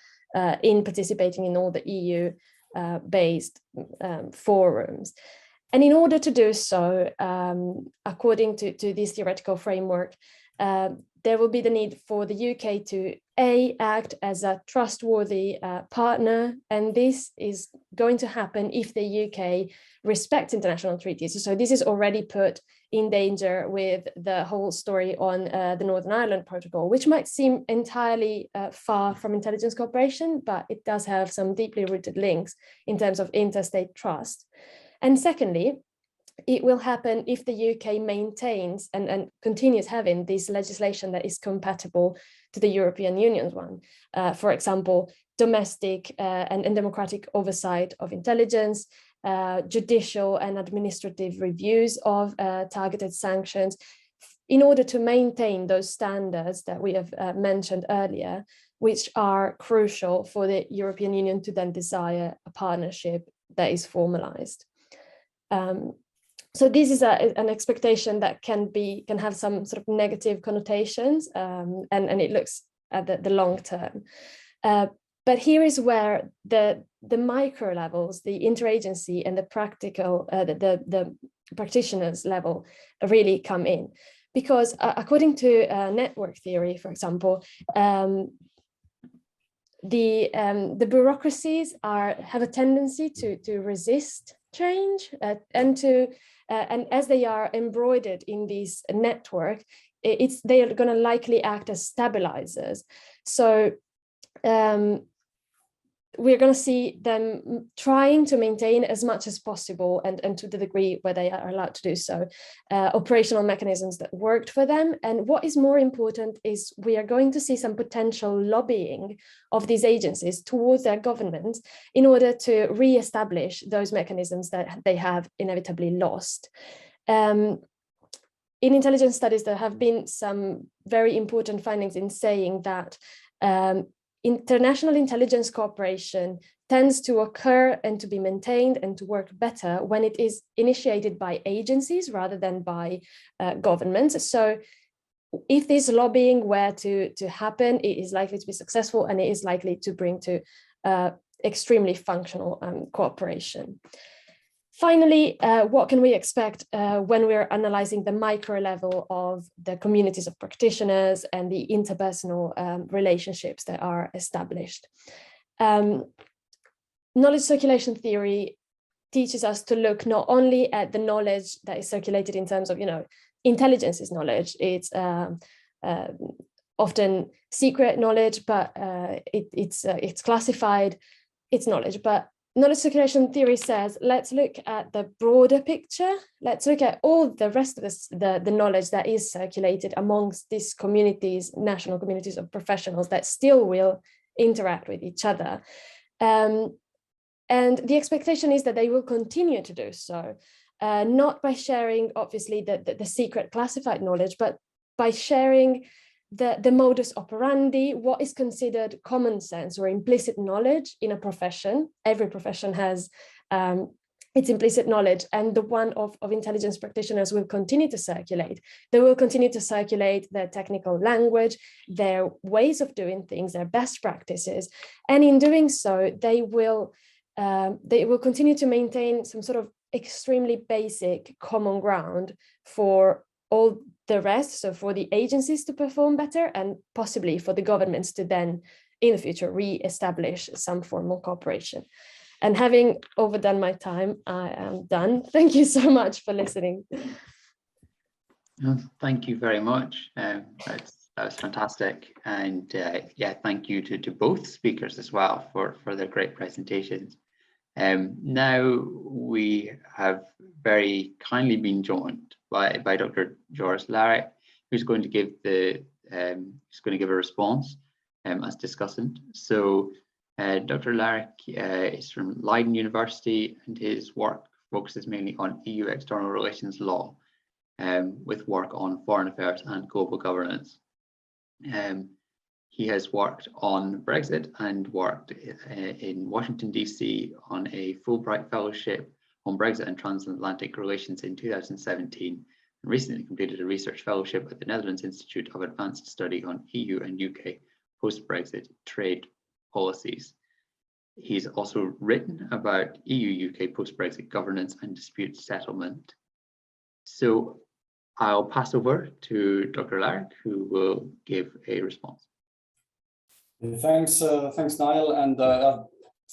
in participating in all the EU-based forums. And in order to do so, according to this theoretical framework, there will be the need for the UK to act as a trustworthy partner, and this is going to happen if the UK respects international treaties. So this is already put in danger with the whole story on the Northern Ireland Protocol, which might seem entirely far from intelligence cooperation, but it does have some deeply rooted links in terms of interstate trust. And secondly, it will happen if the UK maintains and continues having this legislation that is compatible to the European Union's one. For example, domestic and democratic oversight of intelligence, judicial and administrative reviews of targeted sanctions, in order to maintain those standards that we have mentioned earlier, which are crucial for the European Union to then desire a partnership that is formalized. So this is an expectation that can have some sort of negative connotations, and it looks at the long term. But here is where the micro levels, the interagency and the practical, the practitioners level really come in, because according to network theory, for example, the bureaucracies have a tendency to resist change and as they are embroidered in this network, they are going to likely act as stabilizers. So we're going to see them trying to maintain as much as possible, and to the degree where they are allowed to do so, operational mechanisms that worked for them. And what is more important is we are going to see some potential lobbying of these agencies towards their governments in order to re-establish those mechanisms that they have inevitably lost. In intelligence studies, there have been some very important findings in saying that international intelligence cooperation tends to occur and to be maintained and to work better when it is initiated by agencies rather than by governments. So if this lobbying were to happen, it is likely to be successful, and it is likely to bring to extremely functional cooperation. Finally, what can we expect when we're analyzing the micro level of the communities of practitioners and the interpersonal relationships that are established? Knowledge circulation theory teaches us to look not only at the knowledge that is circulated in terms of, intelligence is knowledge. It's often secret knowledge, but it's classified, it's knowledge. But knowledge circulation theory says, let's look at the broader picture. Let's look at all the rest of the knowledge that is circulated amongst these communities, national communities of professionals that still will interact with each other. And the expectation is that they will continue to do so, not by sharing, obviously, the secret classified knowledge, but by sharing the modus operandi, what is considered common sense or implicit knowledge in a profession. Every profession has its implicit knowledge, and the one of intelligence practitioners will continue to circulate. They will continue to circulate their technical language, their ways of doing things, their best practices. And in doing so, they will continue to maintain some sort of extremely basic common ground for all the rest, so for the agencies to perform better, and possibly for the governments to then, in the future, re-establish some formal cooperation. And having overdone my time, I am done. Thank you so much for listening. Thank you very much. That was fantastic. And yeah, thank you to both speakers as well for their great presentations. Now we have very kindly been joined by Dr. Joris Larik, who's going to give a response as discussant. So Dr. Larik is from Leiden University, and his work focuses mainly on EU external relations law, with work on foreign affairs and global governance. He has worked on Brexit and worked in Washington, DC on a Fulbright Fellowship on Brexit and transatlantic relations in 2017, and recently completed a research fellowship at the Netherlands Institute of Advanced Study on EU and UK post-Brexit trade policies. He's also written about EU-UK post-Brexit governance and dispute settlement. So I'll pass over to Dr. Larik, who will give a response. Thanks, Niall, and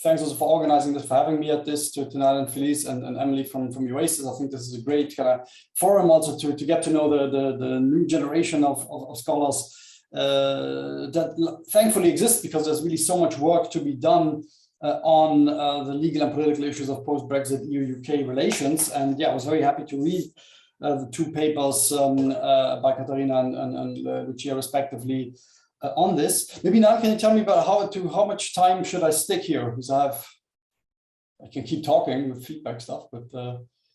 thanks also for organizing this, for having me at this, to Niall and Felice and Emily from UACES. I think this is a great kind of forum also to get to know the new generation of scholars that thankfully exist, because there's really so much work to be done on the legal and political issues of post-Brexit EU-UK relations. And yeah, I was very happy to read the two papers by Catarina and Lucia respectively on this. Maybe now can you tell me about how much time should I stick here? Because I can keep talking with feedback stuff, but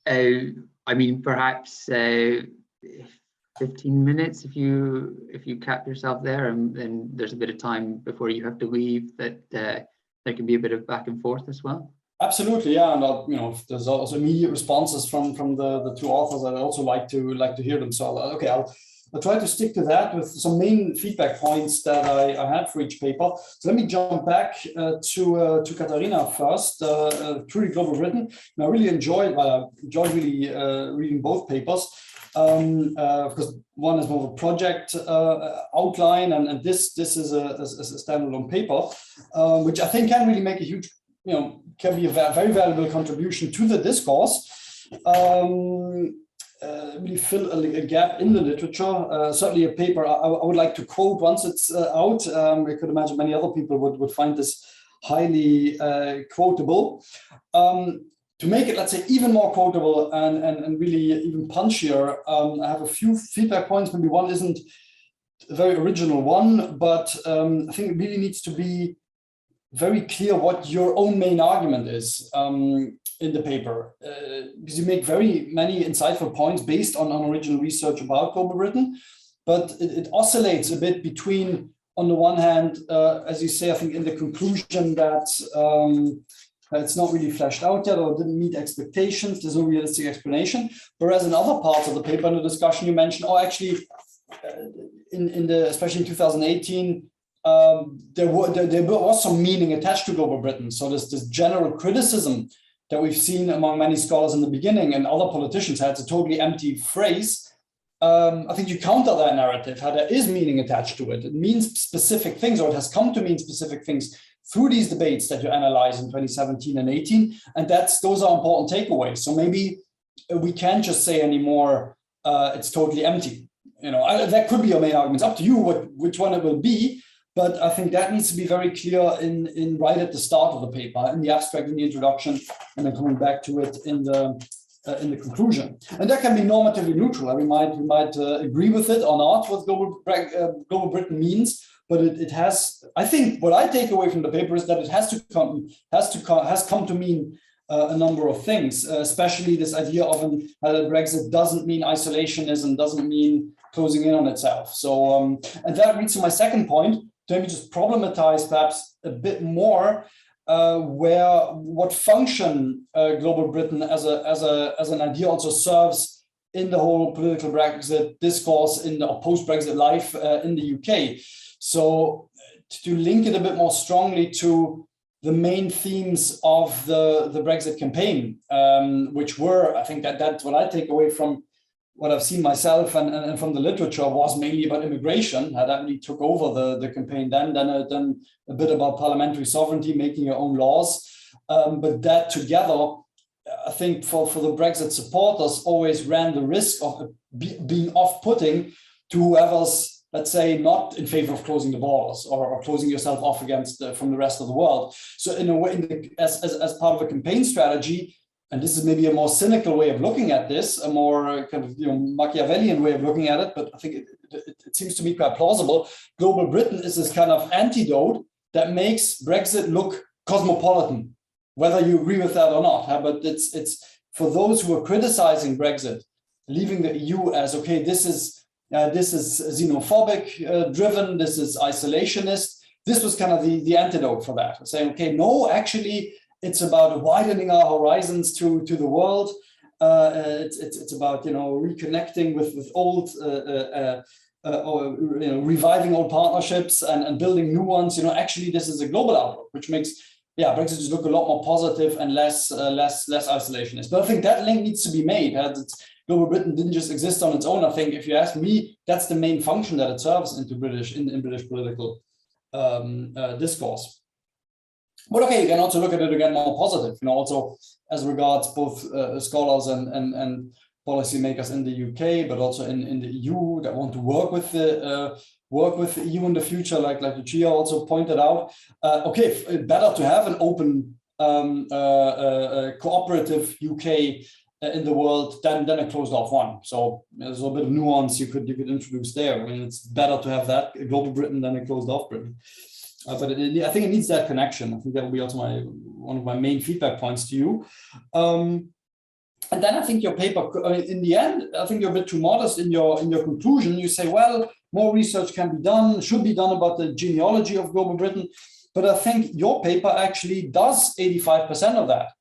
I mean, perhaps 15 minutes if you cap yourself there, and then there's a bit of time before you have to leave, that there can be a bit of back and forth as well. Absolutely, yeah, and if there's also immediate responses from the two authors, I'd also like to hear them. So I'll try to stick to that with some main feedback points that I had for each paper. So let me jump back to Catarina first. Truly Global Britain. And I really enjoyed really reading both papers, because one is more of a project outline, and this is a standalone paper, which I think can really make a huge, can be a very valuable contribution to the discourse. Really fill a gap in the literature. Certainly a paper I would like to quote once it's out. I could imagine many other people would find this highly quotable. To make it, let's say, even more quotable and really even punchier, I have a few feedback points. Maybe one isn't a very original one, but I think it really needs to be very clear what your own main argument is in the paper, because you make very many insightful points based on original research about Global Britain, but it oscillates a bit between, on the one hand, as you say, I think in the conclusion that it's not really fleshed out yet or didn't meet expectations, there's no realistic explanation, whereas in other parts of the paper in the discussion you mentioned, oh, actually, especially in 2018, there was some meaning attached to Global Britain. So there's this general criticism that we've seen among many scholars in the beginning, and other politicians had a totally empty phrase. I think you counter that narrative, how there is meaning attached to it. It means specific things, or it has come to mean specific things through these debates that you analyze in 2017 and 18. And those are important takeaways. So maybe we can't just say anymore, it's totally empty. That could be your main argument. It's up to you which one it will be. But I think that needs to be very clear in right at the start of the paper, in the abstract, in the introduction, and then coming back to it in the conclusion. And that can be normatively neutral. We might agree with it or not, what Global Britain means. But it has. I think what I take away from the paper is that it has come to mean a number of things, especially this idea of Brexit doesn't mean isolationism, doesn't mean closing in on itself. So, and that leads to my second point. Let me just problematize perhaps a bit more what function Global Britain as an idea also serves in the whole political Brexit discourse in the post-Brexit life in the UK. So to link it a bit more strongly to the main themes of the Brexit campaign, which were, I think that's what I take away from what I've seen myself and from the literature, was mainly about immigration. That really took over the campaign then a bit about parliamentary sovereignty, making your own laws. But that together, I think for the Brexit supporters, always ran the risk of being off-putting to whoever's, let's say, not in favor of closing the borders or closing yourself off from the rest of the world. So in a way, as part of a campaign strategy, and this is maybe a more cynical way of looking at this, a more kind of Machiavellian way of looking at it, but I think it seems to me quite plausible. Global Britain is this kind of antidote that makes Brexit look cosmopolitan, whether you agree with that or not. But it's for those who are criticizing Brexit, leaving the EU as, okay, this is xenophobic driven, this is isolationist. This was kind of the antidote for that, saying, okay, no, actually, it's about widening our horizons to the world. It's about reconnecting with old, reviving old partnerships and building new ones. Actually, this is a global outlook, which makes Brexit just look a lot more positive and less isolationist. But I think that link needs to be made. Global Britain didn't just exist on its own. I think, if you ask me, that's the main function that it serves in British political discourse. But okay, you can also look at it again more positive, also as regards both scholars and policymakers in the UK, but also in the EU that want to work with the EU in the future, like Lucia also pointed out. Okay, better to have an open, cooperative UK in the world than a closed off one. So there's a bit of nuance you could introduce there. I mean, it's better to have that Global Britain than a closed off Britain. But I think it needs that connection. I think that will be also one of my main feedback points to you. And then I think your paper, in the end, I think you're a bit too modest in your conclusion. You say, well, more research should be done about the genealogy of Global Britain. But I think your paper actually does 85% of that.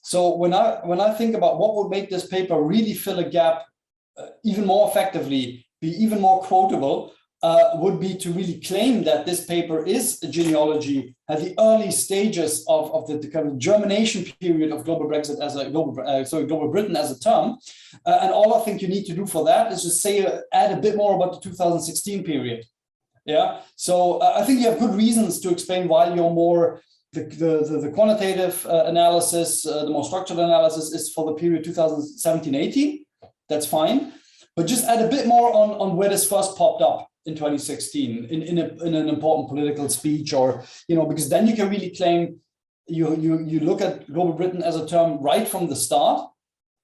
So when I think about what would make this paper really fill a gap even more effectively, be even more quotable, would be to really claim that this paper is a genealogy at the early stages of the kind of germination period of global Brexit as a Global Britain as a term. And all I think you need to do for that is just add a bit more about the 2016 period. Yeah. So I think you have good reasons to explain why you're more the quantitative analysis, the more structured analysis is for the period 2017-18. That's fine. But just add a bit more on where this first popped up. in 2016 in an important political speech, or, you know, because then you can really claim you look at Global Britain as a term right from the start,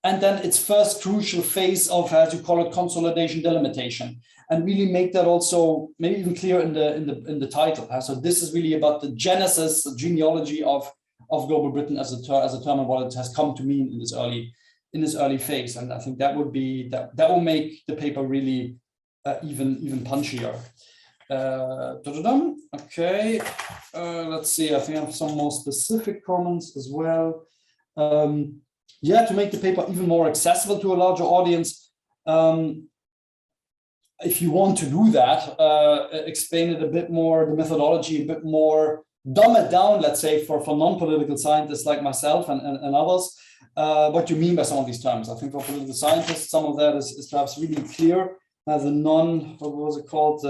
and then its first crucial phase of, as you call it, consolidation delimitation, and really make that also maybe even clear in the title. So this is really about the genesis, the genealogy of Global Britain as a term and what it has come to mean in this early phase. And I think that would be that will make the paper really even punchier. Okay, let's see. I think I have some more specific comments as well. Yeah, to make the paper even more accessible to a larger audience. If you want to do that, explain it a bit more, the methodology a bit more, dumb it down, let's say, for non-political scientists like myself and others, what you mean by some of these terms. I think for political scientists, some of that is perhaps really clear. The what was it called?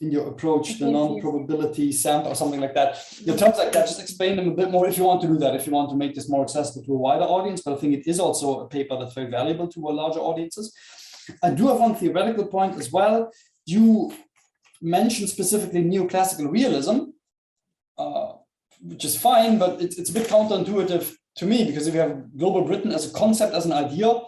In your approach, the non-probability sample or something like that. Your terms like that, just explain them a bit more if you want to do that, if you want to make this more accessible to a wider audience. But I think it is also a paper that's very valuable to larger audiences. I do have one theoretical point as well. You mentioned specifically neoclassical realism, which is fine, but it's a bit counterintuitive to me, because if you have Global Britain as a concept, as an idea,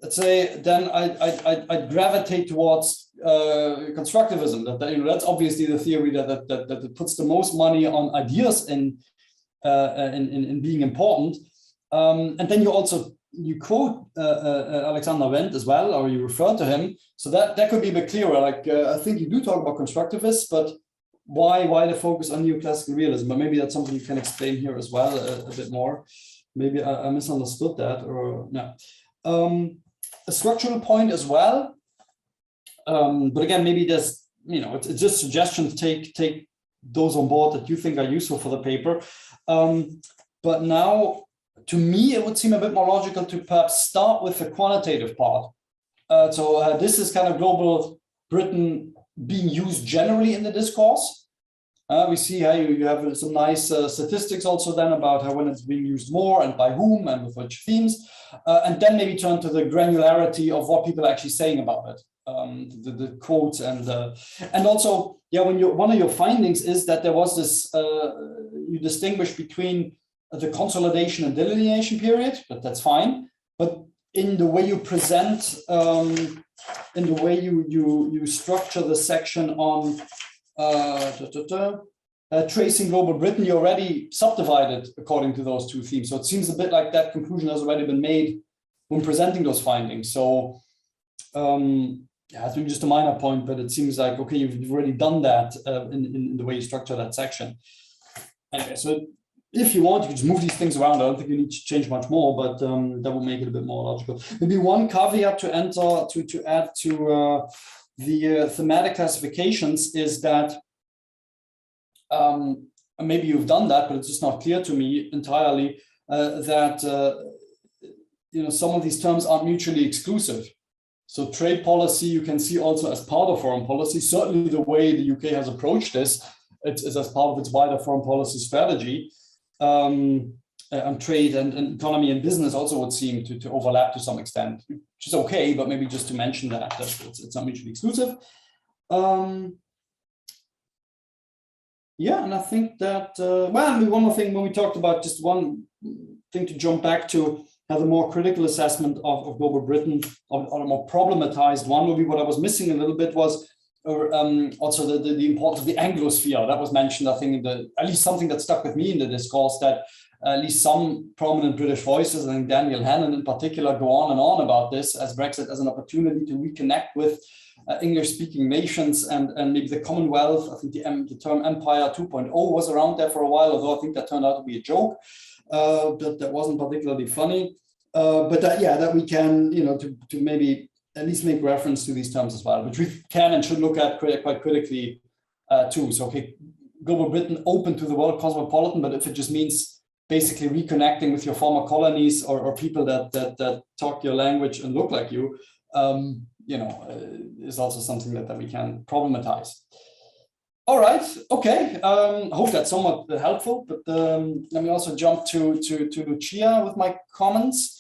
let's say, then I'd gravitate towards constructivism. That's obviously the theory that puts the most money on ideas in being important. And then you quote Alexander Wendt as well, or you refer to him. So that could be a bit clearer. Like I think you do talk about constructivists, but why the focus on neoclassical realism? But maybe that's something you can explain here as well a bit more. Maybe I misunderstood that, or no. A structural point as well. But again, maybe there's, it's just suggestions. Take those on board that you think are useful for the paper. But now, to me, it would seem a bit more logical to perhaps start with the quantitative part. So this is kind of Global Britain being used generally in the discourse. We see how you have some nice statistics also then about how when it's being used more and by whom and with which themes, and then maybe turn to the granularity of what people are actually saying about it, the quotes and also, yeah, one of your findings is that there was this, you distinguish between the consolidation and delineation period, but that's fine. But in the way you present, in the way you structure the section on tracing Global Britain, you already subdivided according to those two themes. So it seems a bit like that conclusion has already been made when presenting those findings. So yeah, it's maybe just a minor point, but it seems like, okay, you've already done that in the way you structure that section. Anyway, so if you want, you can just move these things around. I don't think you need to change much more, but that will make it a bit more logical. Maybe one caveat to add to the thematic classifications is that maybe you've done that, but it's just not clear to me entirely that some of these terms aren't mutually exclusive. So trade policy you can see also as part of foreign policy. Certainly the way the UK has approached this, it's as part of its wider foreign policy strategy. And trade and economy and business also would seem to overlap to some extent, which is okay, but maybe just to mention that it's not mutually exclusive. Yeah, and I think that, one more thing when we talked about, just one thing to jump back to, have a more critical assessment of Global Britain, or a more problematized one would be what I was missing a little bit was also the importance of the Anglosphere. That was mentioned, I think, at least something that stuck with me in the discourse, that at least some prominent British voices, I think Daniel Hannan in particular, go on and on about this as Brexit as an opportunity to reconnect with English-speaking nations and maybe the Commonwealth. I think the term Empire 2.0 was around there for a while, although I think that turned out to be a joke. That wasn't particularly funny. But that we can, to maybe at least make reference to these terms as well, which we can and should look at quite critically too. So, okay, Global Britain open to the world, cosmopolitan, but if it just means basically reconnecting with your former colonies or people that talk your language and look like you, is also something that we can problematize. All right, okay. I hope that's somewhat helpful, but let me also jump to Lucia with my comments.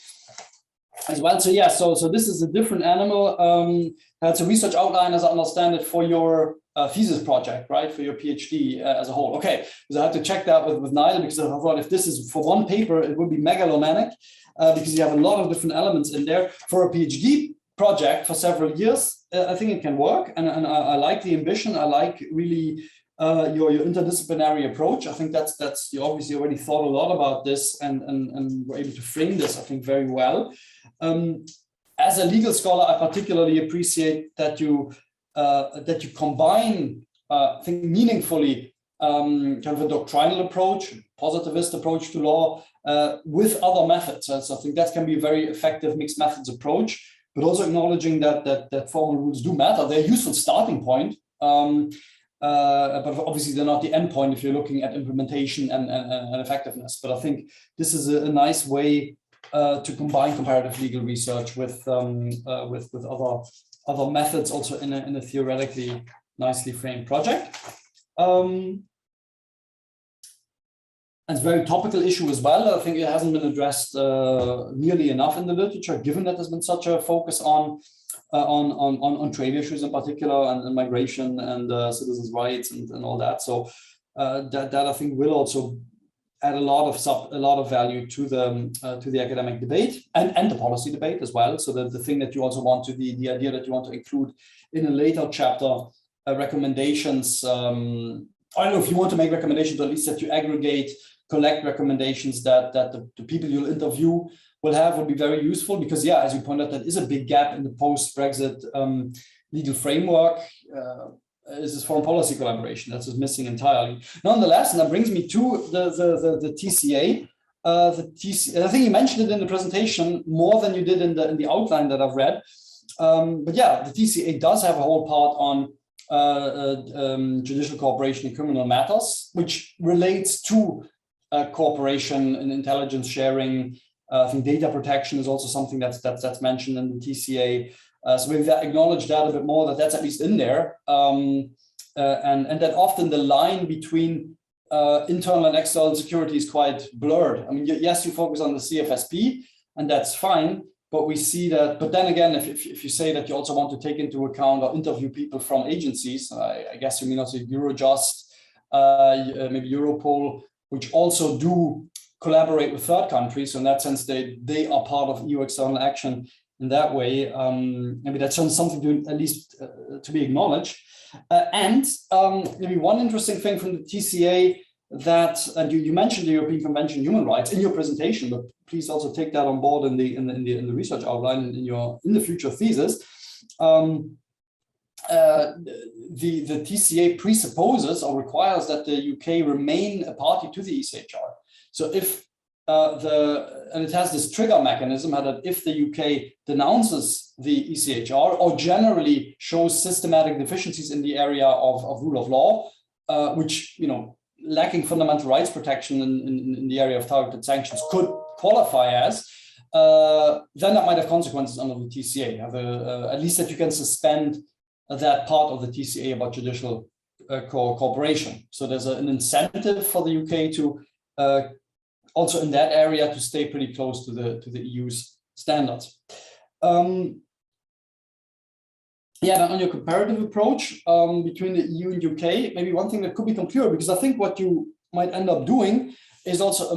as well. So yeah, so this is a different animal. It's a research outline, as I understand it, for your thesis project, right? For your PhD as a whole. Okay, because I had to check that with Niall, because I thought if this is for one paper, it would be megalomaniac, because you have a lot of different elements in there. For a PhD project for several years, I think it can work, and I like the ambition. I like really your interdisciplinary approach. I think that's you obviously already thought a lot about this and were able to frame this, I think, very well. As a legal scholar, I particularly appreciate that you combine, I think, meaningfully kind of a doctrinal approach, positivist approach to law with other methods. So I think that can be a very effective mixed methods approach, but also acknowledging that formal rules do matter. They're a useful starting point, but obviously they're not the end point if you're looking at implementation and effectiveness. But I think this is a nice way to combine comparative legal research with other methods, also in a theoretically nicely framed project. And it's a very topical issue as well. I think it hasn't been addressed nearly enough in the literature, given that there's been such a focus on trade issues in particular, and migration and citizens' rights and all that. So that I think will also add a lot of value to the academic debate and the policy debate as well. So the thing that you also want to the idea that you want to include in a later chapter recommendations. I don't know if you want to make recommendations, at least that you collect recommendations that the people you'll interview will have, will be very useful, because yeah, as you point out, that is a big gap in the post-Brexit legal framework. Is this foreign policy collaboration that's just missing entirely. Nonetheless, and that brings me to the TCA. I think you mentioned it in the presentation more than you did in the outline that I've read. But yeah, the TCA does have a whole part on judicial cooperation in criminal matters, which relates to cooperation and intelligence sharing. I think data protection is also something that's mentioned in the TCA. So we've acknowledged that a bit more, that's at least in there. And that often the line between internal and external security is quite blurred. I mean, yes, you focus on the CFSP, and that's fine. But we see that, but then again, if you say that you also want to take into account or interview people from agencies, I guess you mean also Eurojust, maybe Europol, which also do collaborate with third countries. So in that sense, they are part of EU external action in that way. Maybe that's something to at least to be acknowledged. And maybe one interesting thing from the TCA that, and you mentioned the European Convention on Human Rights in your presentation, but please also take that on board in the research outline and in the future thesis. The TCA presupposes or requires that the UK remain a party to the ECHR. So if and it has this trigger mechanism that if the UK denounces the ECHR or generally shows systematic deficiencies in the area of rule of law, which, lacking fundamental rights protection in the area of targeted sanctions could qualify as, then that might have consequences under the TCA. At least that you can suspend that part of the TCA about judicial cooperation. So there's an incentive for the UK to also in that area to stay pretty close to the EU's standards. Then on your comparative approach between the EU and UK, maybe one thing that could become clearer, because I think what you might end up doing is also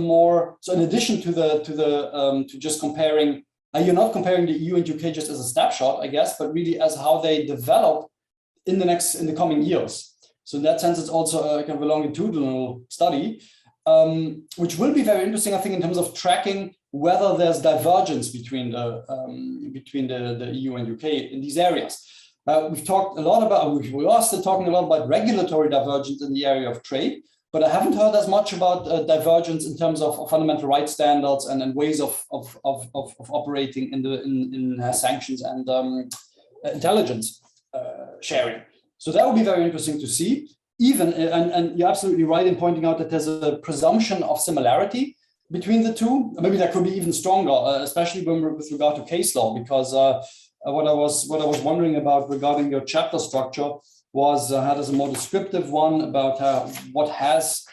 so in addition to just comparing, you're not comparing the EU and UK just as a snapshot, I guess, but really as how they develop in the coming years. So in that sense, it's also a kind of a longitudinal study, which will be very interesting, I think, in terms of tracking whether there's divergence between the EU and UK in these areas. We've talked a lot about, we are still talking a lot about regulatory divergence in the area of trade, but I haven't heard as much about divergence in terms of fundamental rights standards and ways of operating in sanctions and intelligence sharing. So that would be very interesting to see. Even, and you're absolutely right in pointing out that there's a presumption of similarity between the two. Maybe that could be even stronger, especially with regard to case law, because what I was wondering about regarding your chapter structure was had as a more descriptive one about what has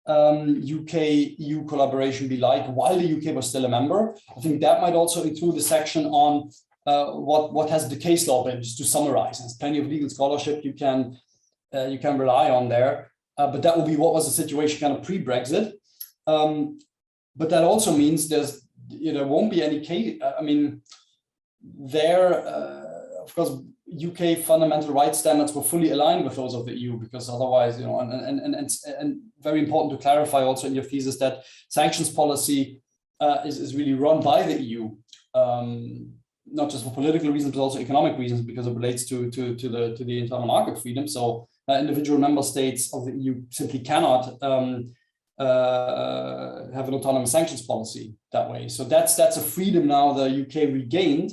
UK-EU collaboration be like while the UK was still a member? I think that might also include a section on what has the case law been, just to summarize. There's plenty of legal scholarship you can rely on there, but that will be what was the situation kind of pre-Brexit. But that also means there won't be any case. I mean, of course, UK fundamental rights standards were fully aligned with those of the EU, because otherwise, and very important to clarify also in your thesis that sanctions policy is really run by the EU, not just for political reasons, but also economic reasons, because it relates to the internal market freedom. So individual member states of the EU simply cannot have an autonomous sanctions policy that way. So that's a freedom now the UK regained,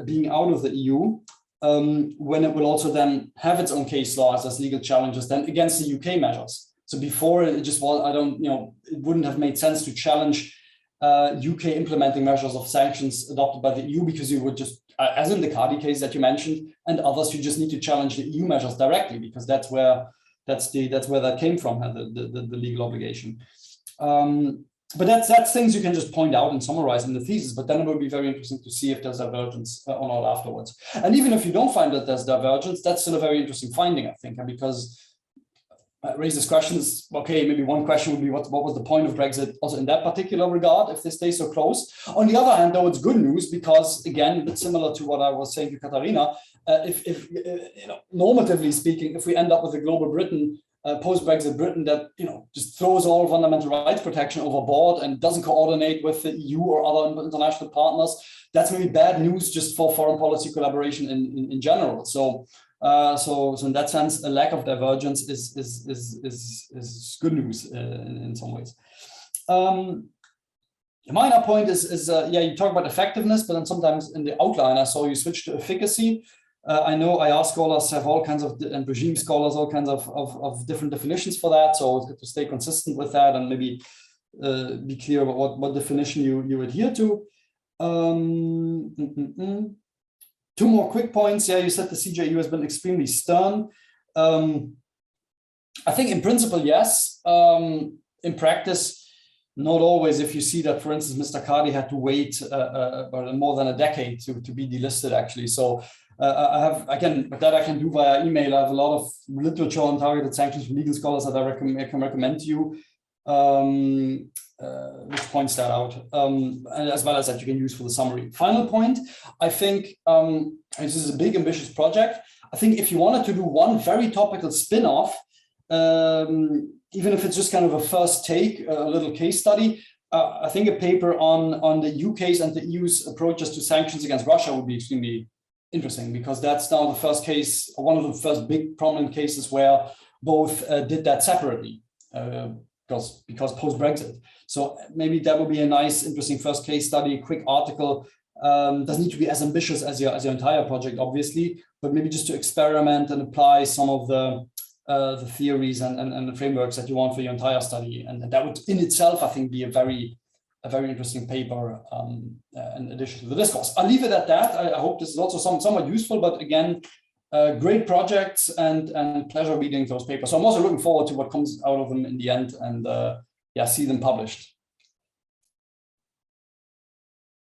being out of the EU, when it will also then have its own case laws as legal challenges then against the UK measures. So before it just was, it wouldn't have made sense to challenge UK implementing measures of sanctions adopted by the EU, because you would just, as in the Cardi case that you mentioned and others, you just need to challenge the EU measures directly, because that's where that came from, the legal obligation. But that's things you can just point out and summarize in the thesis, but then it will be very interesting to see if there's divergence or not afterwards. And even if you don't find that there's divergence, that's still a very interesting finding, I think, because it raises questions. Okay, maybe one question would be what was the point of Brexit also in that particular regard if they stay so close? On the other hand, though, it's good news, because again, a bit similar to what I was saying to Catarina, if normatively speaking, if we end up with a global Britain, post-Brexit Britain that just throws all fundamental rights protection overboard and doesn't coordinate with the EU or other international partners, that's maybe bad news just for foreign policy collaboration in general. So in that sense, a lack of divergence is good news in some ways. The minor point is you talk about effectiveness, but then sometimes in the outline I saw you switch to efficacy. I know IR scholars have all kinds of, and regime scholars, all kinds of different definitions for that. So it's good to stay consistent with that and maybe be clear about what definition you adhere to. Two more quick points. Yeah, you said the CJU has been extremely stern. I think in principle, yes. In practice, not always. If you see that, for instance, Mr. Cardi had to wait more than a decade to be delisted, actually. So I have, again, that I can do via email. I have a lot of literature on targeted sanctions from legal scholars that I can recommend to you, which points that out, and as well as that you can use for the summary. Final point, I think this is a big, ambitious project. I think if you wanted to do one very topical spin-off, even if it's just kind of a first take, a little case study, I think a paper on the UK's and the EU's approaches to sanctions against Russia would be extremely interesting, because that's now the first case, or one of the first big prominent cases where both did that separately, because post-Brexit. So maybe that would be a nice, interesting first case study, a quick article. Doesn't need to be as ambitious as your entire project, obviously, but maybe just to experiment and apply some of the theories and the frameworks that you want for your entire study. And that would in itself, I think, be a very interesting paper in addition to the discourse. I'll leave it at that. I hope this is also somewhat useful, but again, great projects and pleasure reading those papers. So I'm also looking forward to what comes out of them in the end and see them published.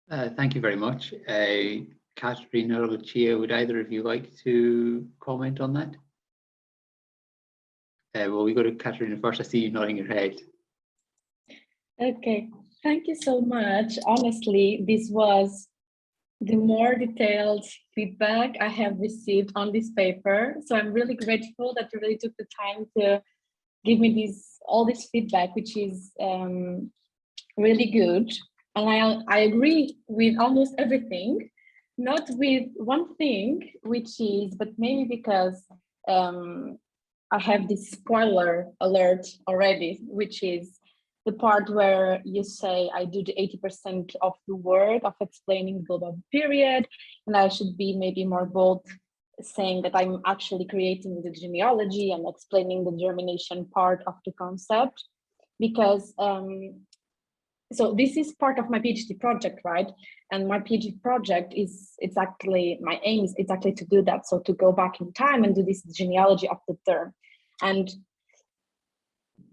Thank you very much. Catarina or Lucia, would either of you like to comment on that? Well, we go to Catarina first. I see you nodding your head. Okay, thank you so much. Honestly, this was the more detailed feedback I have received on this paper. So I'm really grateful that you really took the time to give me all this feedback, which is really good. And I agree with almost everything, not with one thing, which is, but maybe because I have this spoiler alert already, which is the part where you say I do the 80% of the work of explaining the global period, and I should be maybe more bold saying that I'm actually creating the genealogy and explaining the germination part of the concept, because so this is part of my PhD project, right? And my PhD project is exactly, my aim is exactly to do that. So to go back in time and do this genealogy of the term. And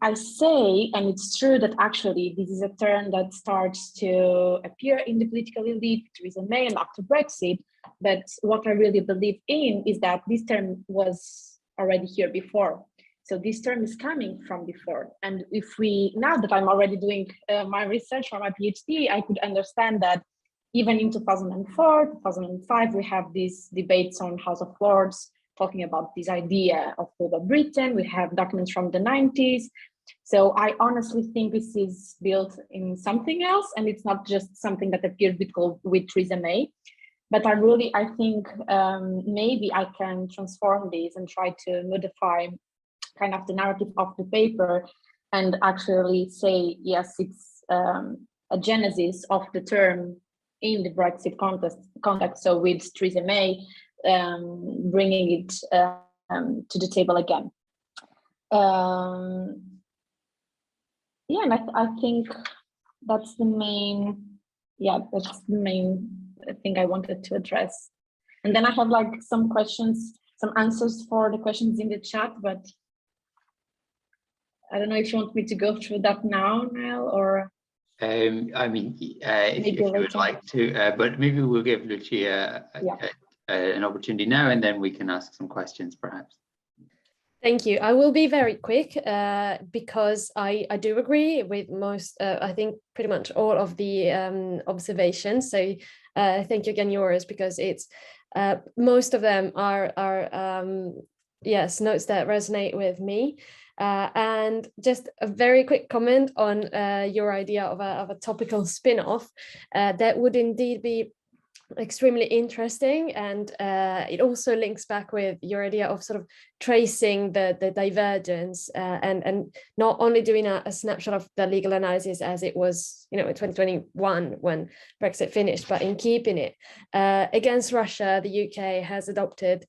I say, and it's true that actually this is a term that starts to appear in the political elite, Theresa May and after Brexit, but what I really believe in is that this term was already here before. So this term is coming from before. And if we, now that I'm already doing my research for my PhD, I could understand that even in 2004, 2005, we have these debates on House of Lords talking about this idea of global Britain. We have documents from the 90s. So I honestly think this is built in something else, and it's not just something that appeared with Theresa May. But I think maybe I can transform this and try to modify kind of the narrative of the paper and actually say, yes, it's a genesis of the term in the Brexit context. So with Theresa May bringing it to the table again. Yeah, and I think that's the main, thing I wanted to address. And then I have like some questions, some answers for the questions in the chat, but I don't know if you want me to go through that now, Niall, or I mean, if you would like to, but maybe we'll give Lucia an opportunity now, and then we can ask some questions perhaps. Thank you. I will be very quick because I do agree with most, I think pretty much all of the observations. So thank you again, Joris, because it's most of them are yes, notes that resonate with me. And just a very quick comment on your idea of a topical spin-off. That would indeed be extremely interesting, and it also links back with your idea of sort of tracing the divergence and not only doing a snapshot of the legal analysis as it was, in 2021 when Brexit finished, but in keeping it against Russia. The UK has adopted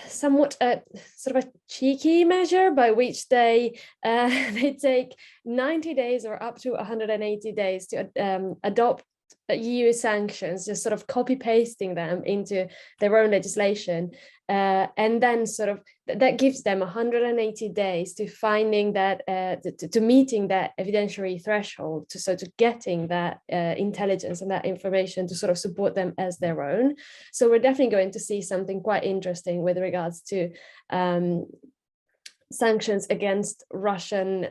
somewhat sort of a cheeky measure by which they take 90 days or up to 180 days to adopt EU sanctions, just sort of copy pasting them into their own legislation, and then sort of that gives them 180 days to finding that to meeting that evidentiary threshold, to getting that intelligence and that information to sort of support them as their own. So we're definitely going to see something quite interesting with regards to sanctions against Russian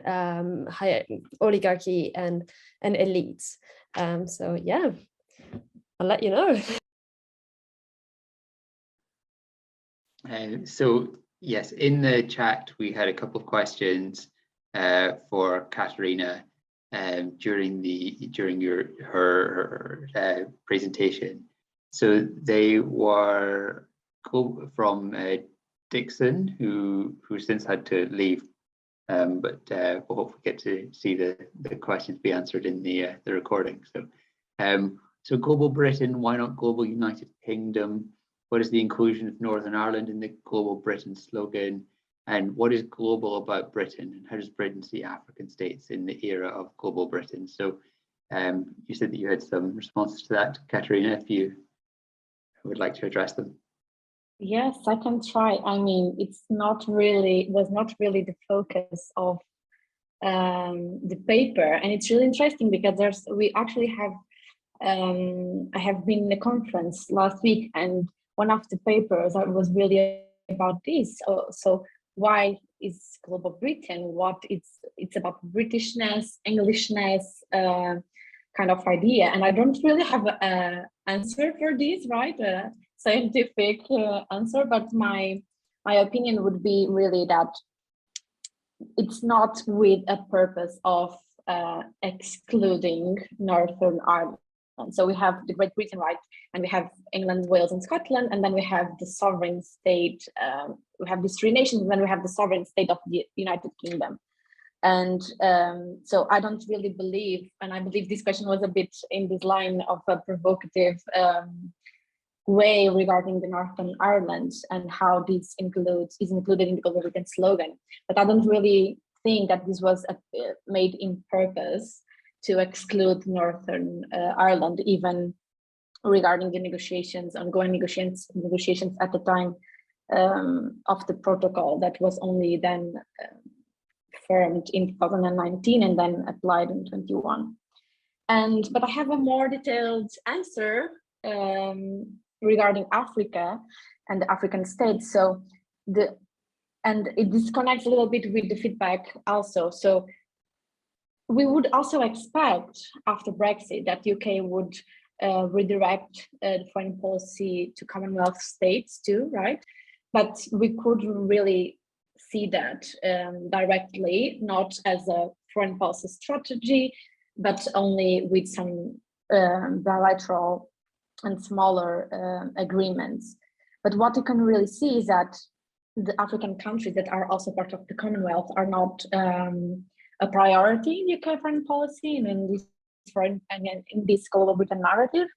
oligarchy and elites. So yeah, I'll let you know. So yes, in the chat we had a couple of questions for Catarina during her presentation. So they were from Dixon, who since had to leave, but we'll hopefully get to see the questions be answered in the recording. So Global Britain, why not Global United Kingdom? What is the inclusion of Northern Ireland in the Global Britain slogan? And what is global about Britain? And how does Britain see African states in the era of Global Britain? So you said that you had some responses to that, Catarina, if you would like to address them. Yes, I can try. I mean, was not really the focus of the paper, and it's really interesting because we actually have I have been in a conference last week, and one of the papers was really about this. So why is Global Britain? What it's about Britishness, Englishness, kind of idea, and I don't really have an answer for this, right? Scientific answer, but my opinion would be really that it's not with a purpose of excluding Northern Ireland. So we have the Great Britain, right, and we have England, Wales, and Scotland, and then we have the sovereign state. We have these three nations, and then we have the sovereign state of the United Kingdom. And so I don't really believe, and I believe this question was a bit in this line of a provocative way regarding the Northern Ireland and how this is included in the Global Britain slogan. But I don't really think that this was made in purpose to exclude Northern Ireland, even regarding the ongoing negotiations at the time of the protocol that was only then confirmed in 2019 and then applied in 21. But I have a more detailed answer regarding Africa and the African states. So it disconnects a little bit with the feedback also. So we would also expect after Brexit that UK would redirect the foreign policy to Commonwealth states too, right? But we couldn't really see that directly, not as a foreign policy strategy, but only with some bilateral and smaller agreements. But what you can really see is that the African countries that are also part of the Commonwealth are not a priority in UK foreign policy and in this global Britain narrative.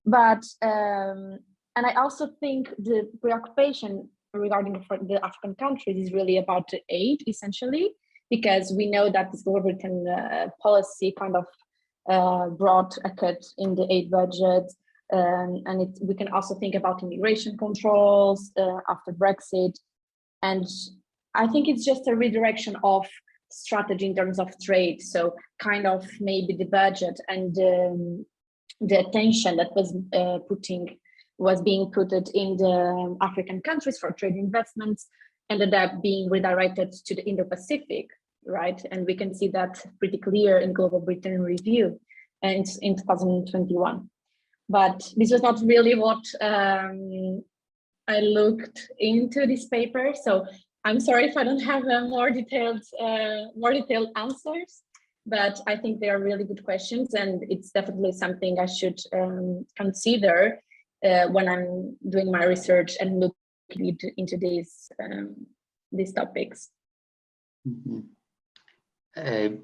But and I also think the preoccupation regarding the African countries is really about the aid, essentially, because we know that this global Britain policy kind of brought a cut in the aid budget. And we can also think about immigration controls after Brexit. And I think it's just a redirection of strategy in terms of trade. So kind of maybe the budget and the attention that was being put in the African countries for trade investments ended up being redirected to the Indo-Pacific, right? And we can see that pretty clear in Global Britain Review and in 2021. But this was not really what I looked into this paper. So I'm sorry if I don't have more detailed answers, but I think they are really good questions, and it's definitely something I should consider when I'm doing my research and looking into these topics. Mm-hmm.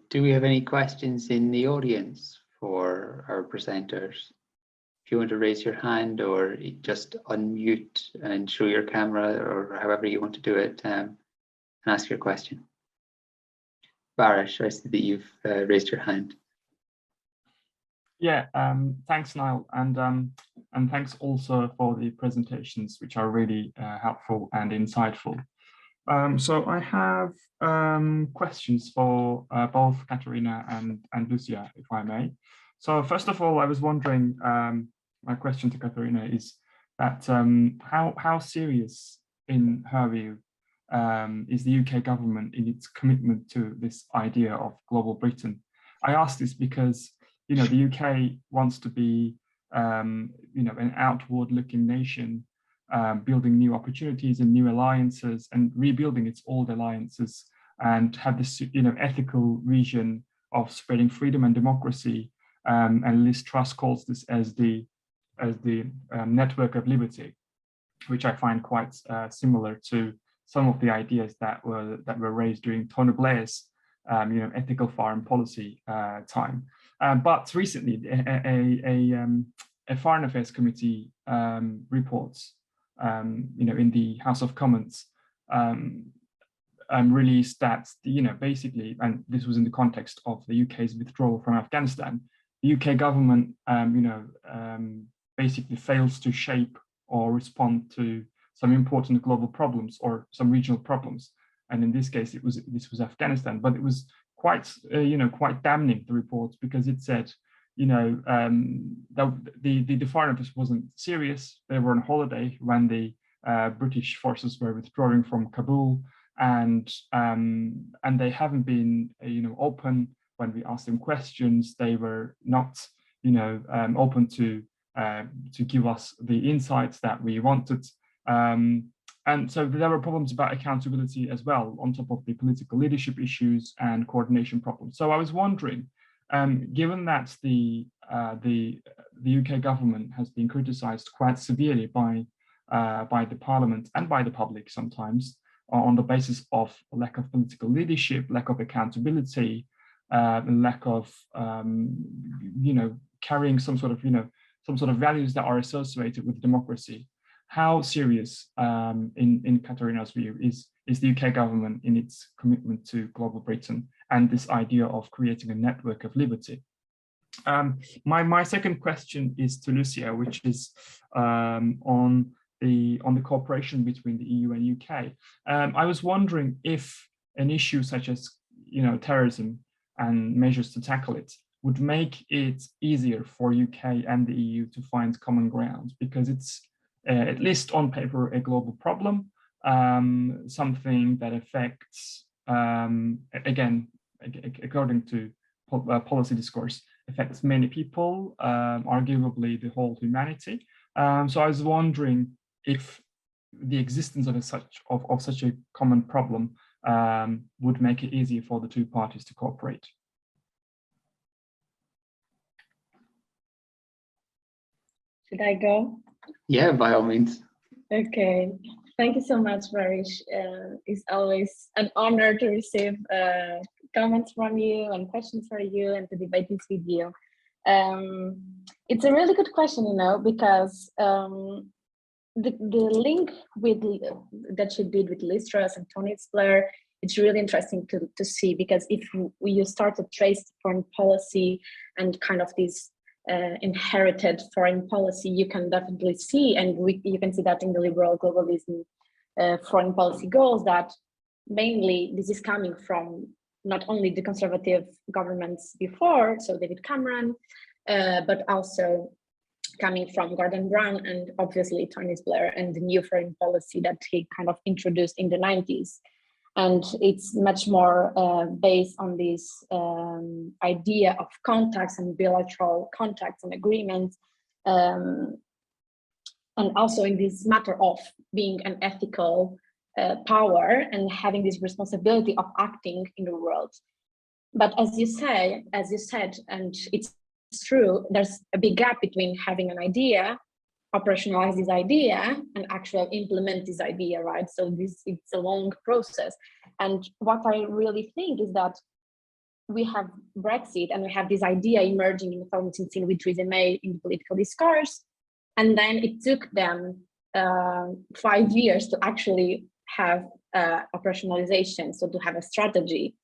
Do we have any questions in the audience for our presenters? If you want to raise your hand or just unmute and show your camera or however you want to do it, and ask your question. Barish, I see that you've raised your hand. Yeah, thanks, Niall, and thanks also for the presentations, which are really helpful and insightful. So I have questions for both Catarina and Lucia, if I may. So first of all, I was wondering, my question to Catarina is that how serious, in her view, is the UK government in its commitment to this idea of global Britain? I ask this because, you know, the UK wants to be, you know, an outward-looking nation, building new opportunities and new alliances and rebuilding its old alliances, and have this, you know, ethical vision of spreading freedom and democracy. And Liz Truss calls this as the network of liberty, which I find quite similar to some of the ideas that were raised during Tony Blair's you know, ethical foreign policy time. But recently, a Foreign Affairs Committee reports, you know, in the House of Commons, released that, you know, basically, and this was in the context of the UK's withdrawal from Afghanistan, the UK government, you know, basically fails to shape or respond to some important global problems or some regional problems. And in this case, this was Afghanistan, but it was quite, you know, quite damning, the report, because it said, you know, the Foreign Office wasn't serious. They were on holiday when the British forces were withdrawing from Kabul, and they haven't been, you know, open when we asked them questions. They were not, you know, open to give us the insights that we wanted. And so there were problems about accountability as well, on top of the political leadership issues and coordination problems. So I was wondering, given that the UK government has been criticised quite severely by the Parliament and by the public sometimes on the basis of lack of political leadership, lack of accountability, lack of you know, carrying some sort of values that are associated with democracy. How serious, in Catarina's view, is the UK government in its commitment to global Britain and this idea of creating a network of liberty? My second question is to Lucia, which is on the cooperation between the EU and UK. I was wondering if an issue such as, terrorism and measures to tackle it would make it easier for UK and the EU to find common ground, because it's at least on paper a global problem, something that affects, again, according to policy discourse, affects many people, arguably the whole humanity. So I was wondering if the existence of such a common problem would make it easier for the two parties to cooperate. Should I go? Yeah, by all means. Okay, thank you so much, Boris. It's always an honor to receive comments from you and questions for you and to debate this with you. It's a really good question, because the link with that you did with Liz Truss and Tony Blair, it's really interesting to see, because if you start to trace foreign policy and kind of this inherited foreign policy, you can definitely see, and you can see that in the liberal globalism foreign policy goals, that mainly this is coming from not only the conservative governments before, so David Cameron, but also coming from Gordon Brown and obviously Tony Blair and the new foreign policy that he kind of introduced in the 90s. And it's much more based on this idea of contacts and bilateral contacts and agreements, and also in this matter of being an ethical power and having this responsibility of acting in the world. But as you said, and it's true, there's a big gap between having an idea, operationalize this idea, and actually implement this idea, right? So it's a long process. And what I really think is that we have Brexit and we have this idea emerging in 2016 with Theresa May in the political discourse. And then it took them 5 years to actually have operationalization, so to have a strategy.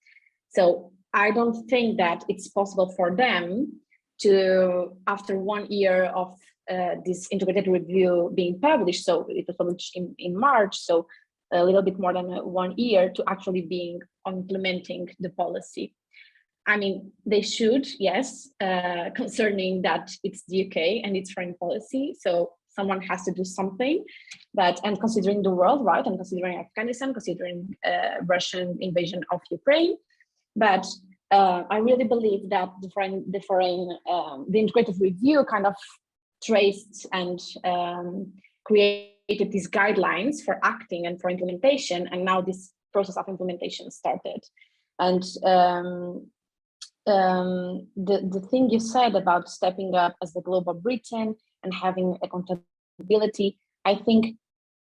So I don't think that it's possible for them to, after 1 year of this integrated review being published, so it was published in March, so a little bit more than 1 year, to actually being implementing the policy. I mean, they should, yes, concerning that it's the UK and it's foreign policy, so someone has to do something, and considering the world, right, and considering Afghanistan, considering Russian invasion of Ukraine, but I really believe that the integrated review kind of traced and created these guidelines for acting and for implementation, and now this process of implementation started. And the thing you said about stepping up as the global Britain and having accountability, I think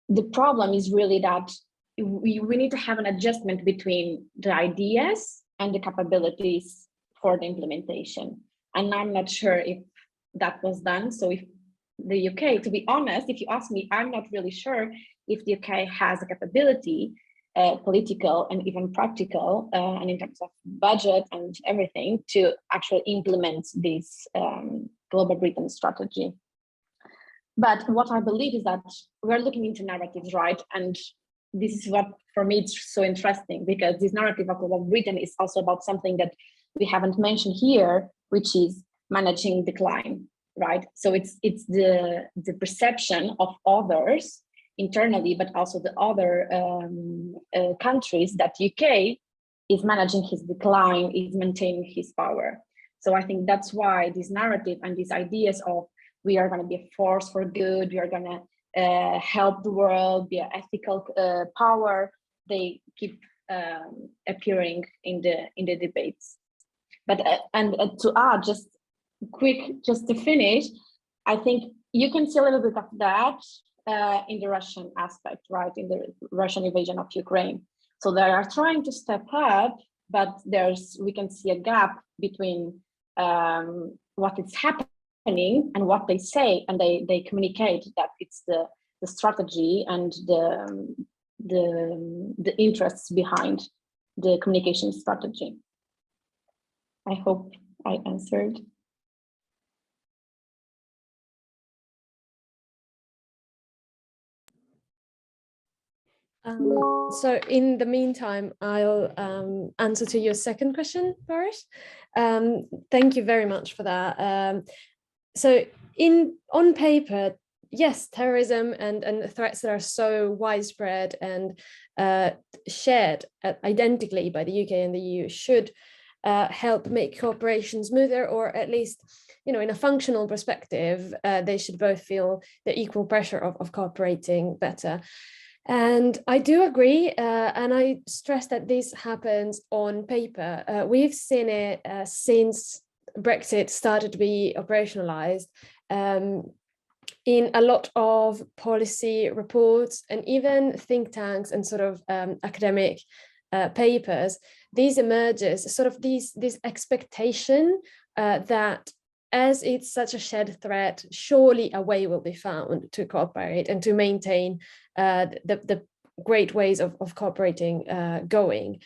the problem is really that we need to have an adjustment between the ideas and the capabilities for the implementation. And I'm not sure if that was done. So if the UK, to be honest, if you ask me, I'm not really sure if the UK has a capability, political and even practical, and in terms of budget and everything, to actually implement this global Britain strategy. But what I believe is that we're looking into narratives, right? And this is what, for me, it's so interesting, because this narrative of global Britain is also about something that we haven't mentioned here, which is managing decline, right? So it's the perception of others internally, but also the other countries, that UK is managing his decline, is maintaining his power. So I think that's why this narrative and these ideas of we are going to be a force for good, we are going to help the world, be an ethical power, they keep appearing in the debates. But and to add, just to finish, I think you can see a little bit of that in the Russian aspect, right? In the Russian invasion of Ukraine. So they are trying to step up, but we can see a gap between what is happening and what they say, and they communicate that it's the strategy and the interests behind the communication strategy. I hope I answered. So in the meantime, I'll answer to your second question, Boris. Thank you very much for that. So on paper, yes, terrorism and threats that are so widespread and shared identically by the UK and the EU should help make cooperation smoother, or at least, in a functional perspective, they should both feel the equal pressure of cooperating better. And I do agree, and I stress that this happens on paper. We've seen it since Brexit started to be operationalized in a lot of policy reports and even think tanks and sort of academic papers. These emerges sort of this expectation that as it's such a shared threat, surely a way will be found to cooperate and to maintain the great ways of cooperating going.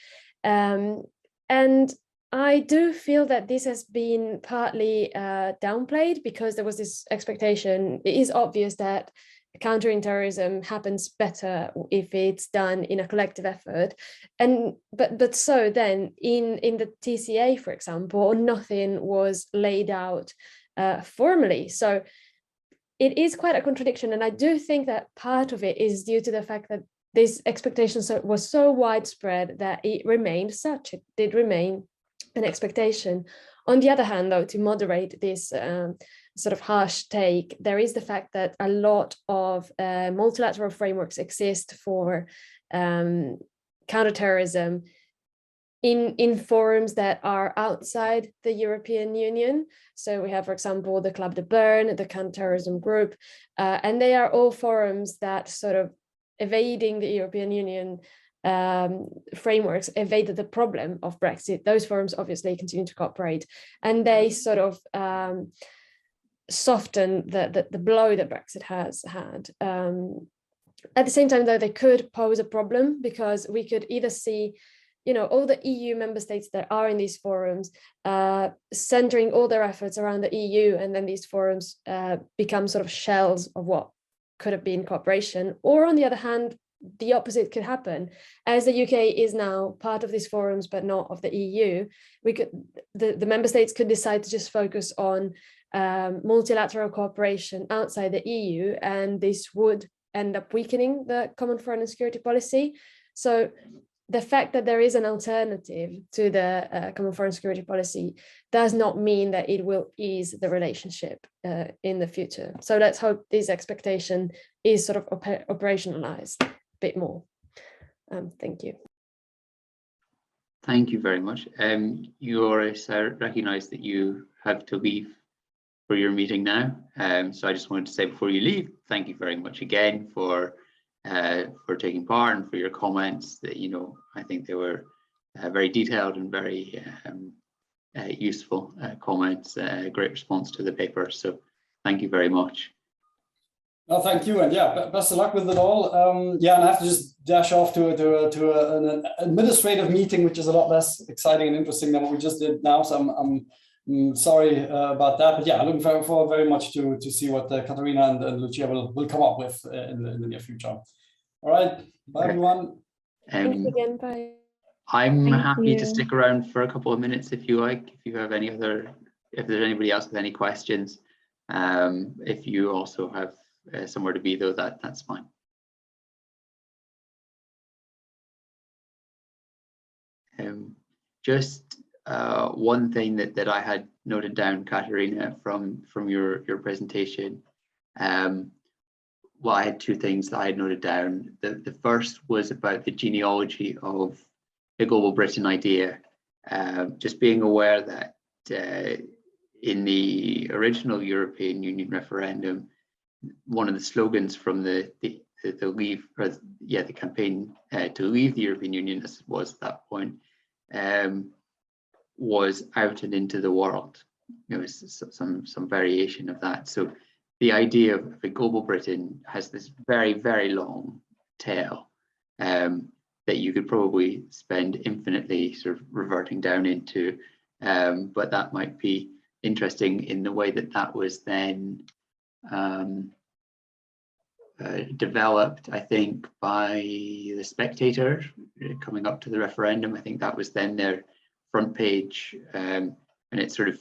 And I do feel that this has been partly downplayed because there was this expectation. It is obvious that countering terrorism happens better if it's done in a collective effort. But so then in the TCA, for example, nothing was laid out formally. So it is quite a contradiction. And I do think that part of it is due to the fact that this expectation was so widespread that it remained such. It did remain an expectation. On the other hand, though, to moderate this sort of harsh take, there is the fact that a lot of multilateral frameworks exist for counterterrorism in forums that are outside the European Union. So we have, for example, the Club de Bern, the Counterterrorism Group, and they are all forums that sort of evading the European Union frameworks evaded the problem of Brexit. Those forums obviously continue to cooperate, and they sort of soften the blow that Brexit has had. At the same time, though, they could pose a problem because we could either see, all the EU member states that are in these forums centering all their efforts around the EU, and then these forums become sort of shells of what could have been cooperation. Or on the other hand, the opposite could happen. As the UK is now part of these forums but not of the EU, the member states could decide to just focus on multilateral cooperation outside the EU, and this would end up weakening the common foreign and security policy. So the fact that there is an alternative to the common foreign security policy does not mean that it will ease the relationship in the future. So let's hope this expectation is sort of operationalized a bit more. Thank you. Thank you very much. Joris, I recognise that you have to leave for your meeting now. So I just wanted to say before you leave, thank you very much again for taking part and for your comments. That I think they were very detailed and very useful comments. Great response to the paper. So thank you very much. No, thank you, and yeah, best of luck with it all. And I have to just dash off to an administrative meeting, which is a lot less exciting and interesting than what we just did now. So I'm sorry about that, but yeah, looking forward very much to see what Catarina and Lucia will come up with in the near future. All right, bye everyone. Thanks again. Bye. I'm happy to stick around for a couple of minutes if you like. If you have if there's anybody else with any questions, if you also have somewhere to be, though, that's fine. Just one thing that I had noted down, Catarina, from your presentation. Well, I had two things that I had noted down. The first was about the genealogy of the Global Britain idea. Just being aware that in the original European Union referendum, one of the slogans from the campaign to leave the European Union, as was at that point, was out and into the world. It was some variation of that. So the idea of a global Britain has this very, very long tail that you could probably spend infinitely sort of reverting down into, but that might be interesting in the way that was then developed, I think, by The Spectator coming up to the referendum. I think that was then their front page, and it sort of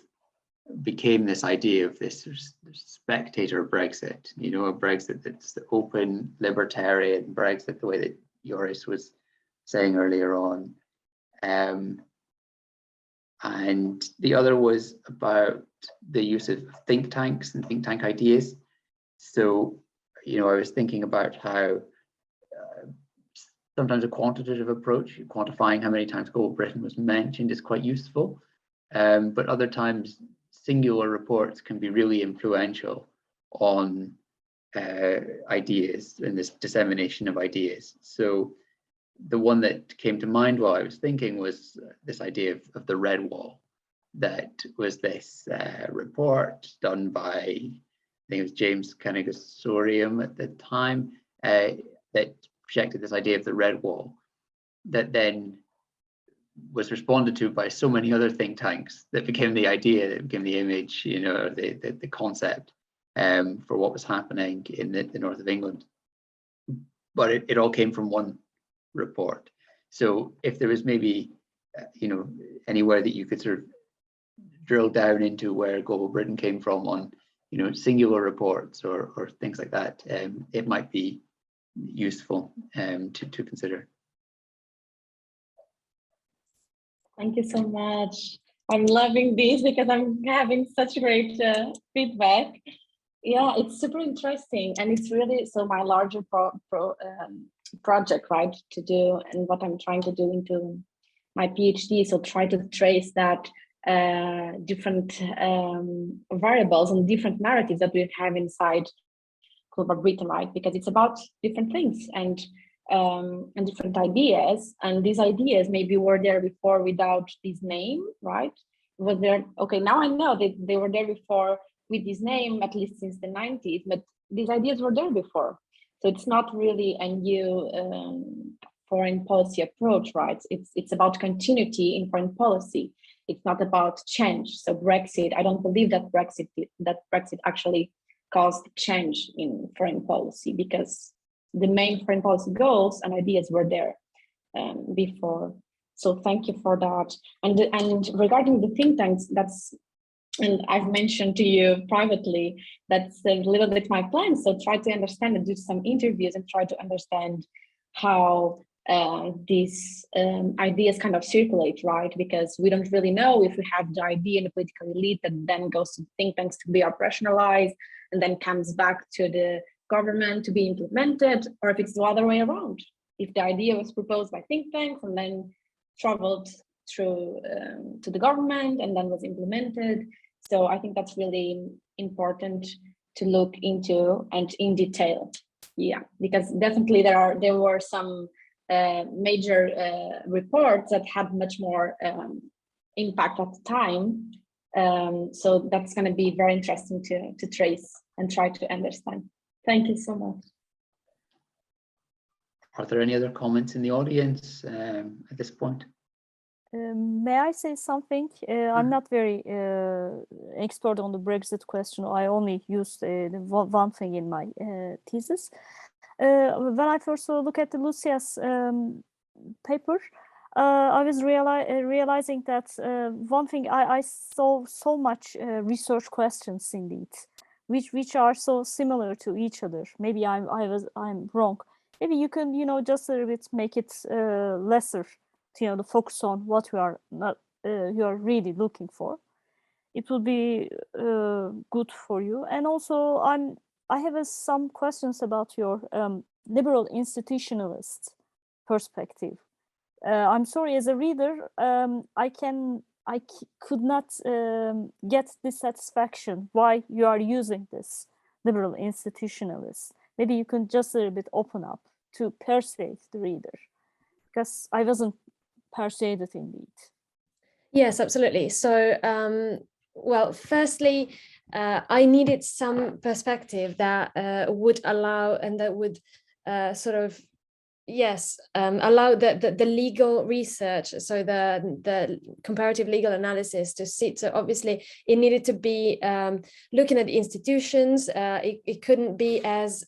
became this idea of this spectator Brexit, you know, a Brexit that's the open, libertarian Brexit, the way that Joris was saying earlier on. And the other was about the use of think tanks and think tank ideas. So, you know, I was thinking about how sometimes a quantitative approach, quantifying how many times Global Britain was mentioned, is quite useful. But other times, singular reports can be really influential on ideas and this dissemination of ideas. So the one that came to mind while I was thinking was this idea of the red wall. That was this report done by, I think it was James Canigosorium at the time, that projected this idea of the red wall, that then was responded to by so many other think tanks that became the idea, that became the image, you know, the concept for what was happening in the north of England. But it all came from one report. So if there was maybe, you know, anywhere that you could sort of drill down into where Global Britain came from on, you know, singular reports or things like that, it might be useful to consider. Thank you so much. I'm loving this because I'm having such great feedback. Yeah, it's super interesting, and it's really so my larger project, right, to do, and what I'm trying to do into my PhD. So try to trace that different variables and different narratives that we have inside Global Britain, right? Because it's about different things and different ideas, and these ideas maybe were there before without this name, right? Was there? Okay, now I know that they were there before with this name, at least since the 90s, but these ideas were there before. So it's not really a new foreign policy approach, right? It's about continuity in foreign policy. It's not about change. So Brexit, I don't believe that Brexit actually caused change in foreign policy, because the main foreign policy goals and ideas were there before. So thank you for that. And regarding the think tanks, and I've mentioned to you privately, that's a little bit my plan. So try to understand and do some interviews and try to understand how these ideas kind of circulate, right? Because we don't really know if we have the idea in the political elite that then goes to think tanks to be operationalized and then comes back to the government to be implemented, or if it's the other way around. If the idea was proposed by think tanks and then traveled through to the government and then was implemented. So I think that's really important to look into and in detail. Yeah, because definitely there were some major reports that had much more impact at the time. So that's going to be very interesting to trace and try to understand. Thank you so much. Are there any other comments in the audience at this point? May I say something? I'm not very expert on the Brexit question. I only used one thing in my thesis. When I first look at the Lucia's paper, I was realizing that one thing I saw so much research questions indeed, which are so similar to each other. Maybe I'm wrong. Maybe you can just a little bit make it lesser. To focus on what you are really looking for. It will be good for you. And also I have some questions about your liberal institutionalist perspective. I'm sorry, as a reader, I could not get this satisfaction why you are using this liberal institutionalist. Maybe you can just a little bit open up to persuade the reader, because I wasn't persuaded indeed. Yes, absolutely. So, well, firstly, I needed some perspective that would allow and that would sort of yes, allow the legal research, so the comparative legal analysis to sit. So obviously it needed to be looking at the institutions. It couldn't be as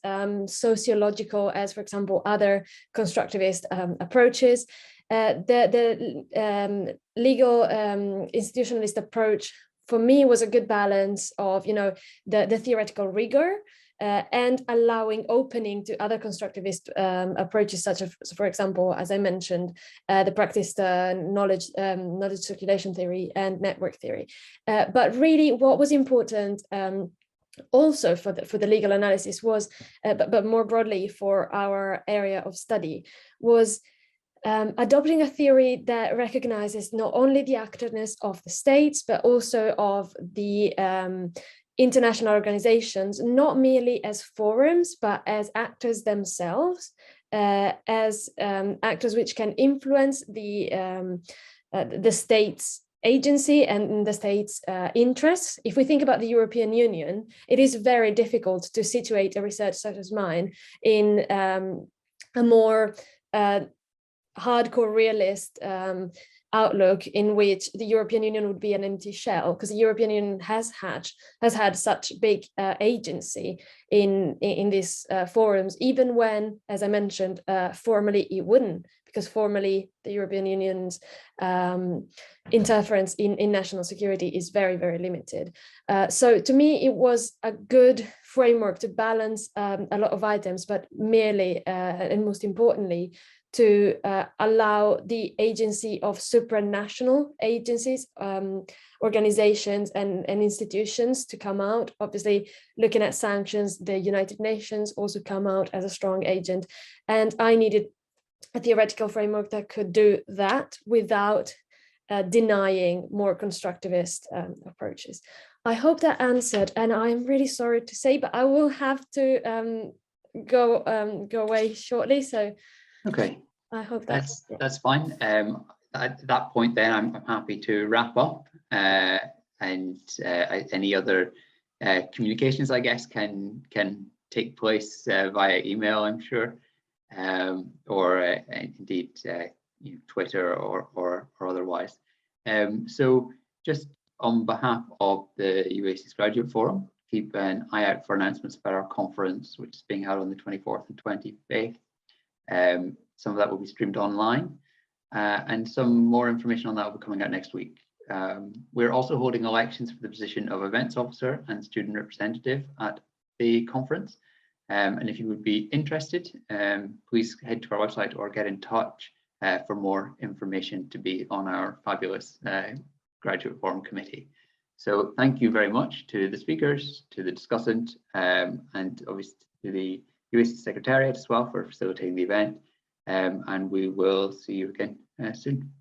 sociological as, for example, other constructivist approaches. The legal institutionalist approach for me was a good balance of, you know, the theoretical rigor and allowing opening to other constructivist approaches, such as, for example, as I mentioned, the practiced knowledge circulation theory and network theory. But really, what was important also for the legal analysis was, but more broadly for our area of study, was adopting a theory that recognizes not only the activeness of the states, but also of the international organizations, not merely as forums, but as actors themselves, as actors which can influence the state's agency and the state's interests. If we think about the European Union, it is very difficult to situate a research such as mine in a more hardcore realist outlook in which the European Union would be an empty shell, because the European Union has had such big agency in these forums, even when, as I mentioned, formally it wouldn't, because formally the European Union's interference in national security is very, very limited. So to me, it was a good framework to balance a lot of items, but merely and most importantly, to allow the agency of supranational agencies, organizations and institutions to come out. Obviously, looking at sanctions, the United Nations also come out as a strong agent. And I needed a theoretical framework that could do that without denying more constructivist approaches. I hope that answered, and I'm really sorry to say, but I will have to go away shortly. So Okay, I hope that's fine. At that point, then I'm happy to wrap up, and any other communications, I guess, can take place via email, I'm sure, or indeed Twitter or otherwise. So just on behalf of the UACES Graduate Forum, keep an eye out for announcements about our conference, which is being held on the 24th and 25th. Some of that will be streamed online, and some more information on that will be coming out next week. We're also holding elections for the position of events officer and student representative at the conference. And if you would be interested, please head to our website or get in touch for more information to be on our fabulous Graduate Forum Committee. So thank you very much to the speakers, to the discussant, and obviously to the UACES Secretariat as well for facilitating the event. And we will see you again soon.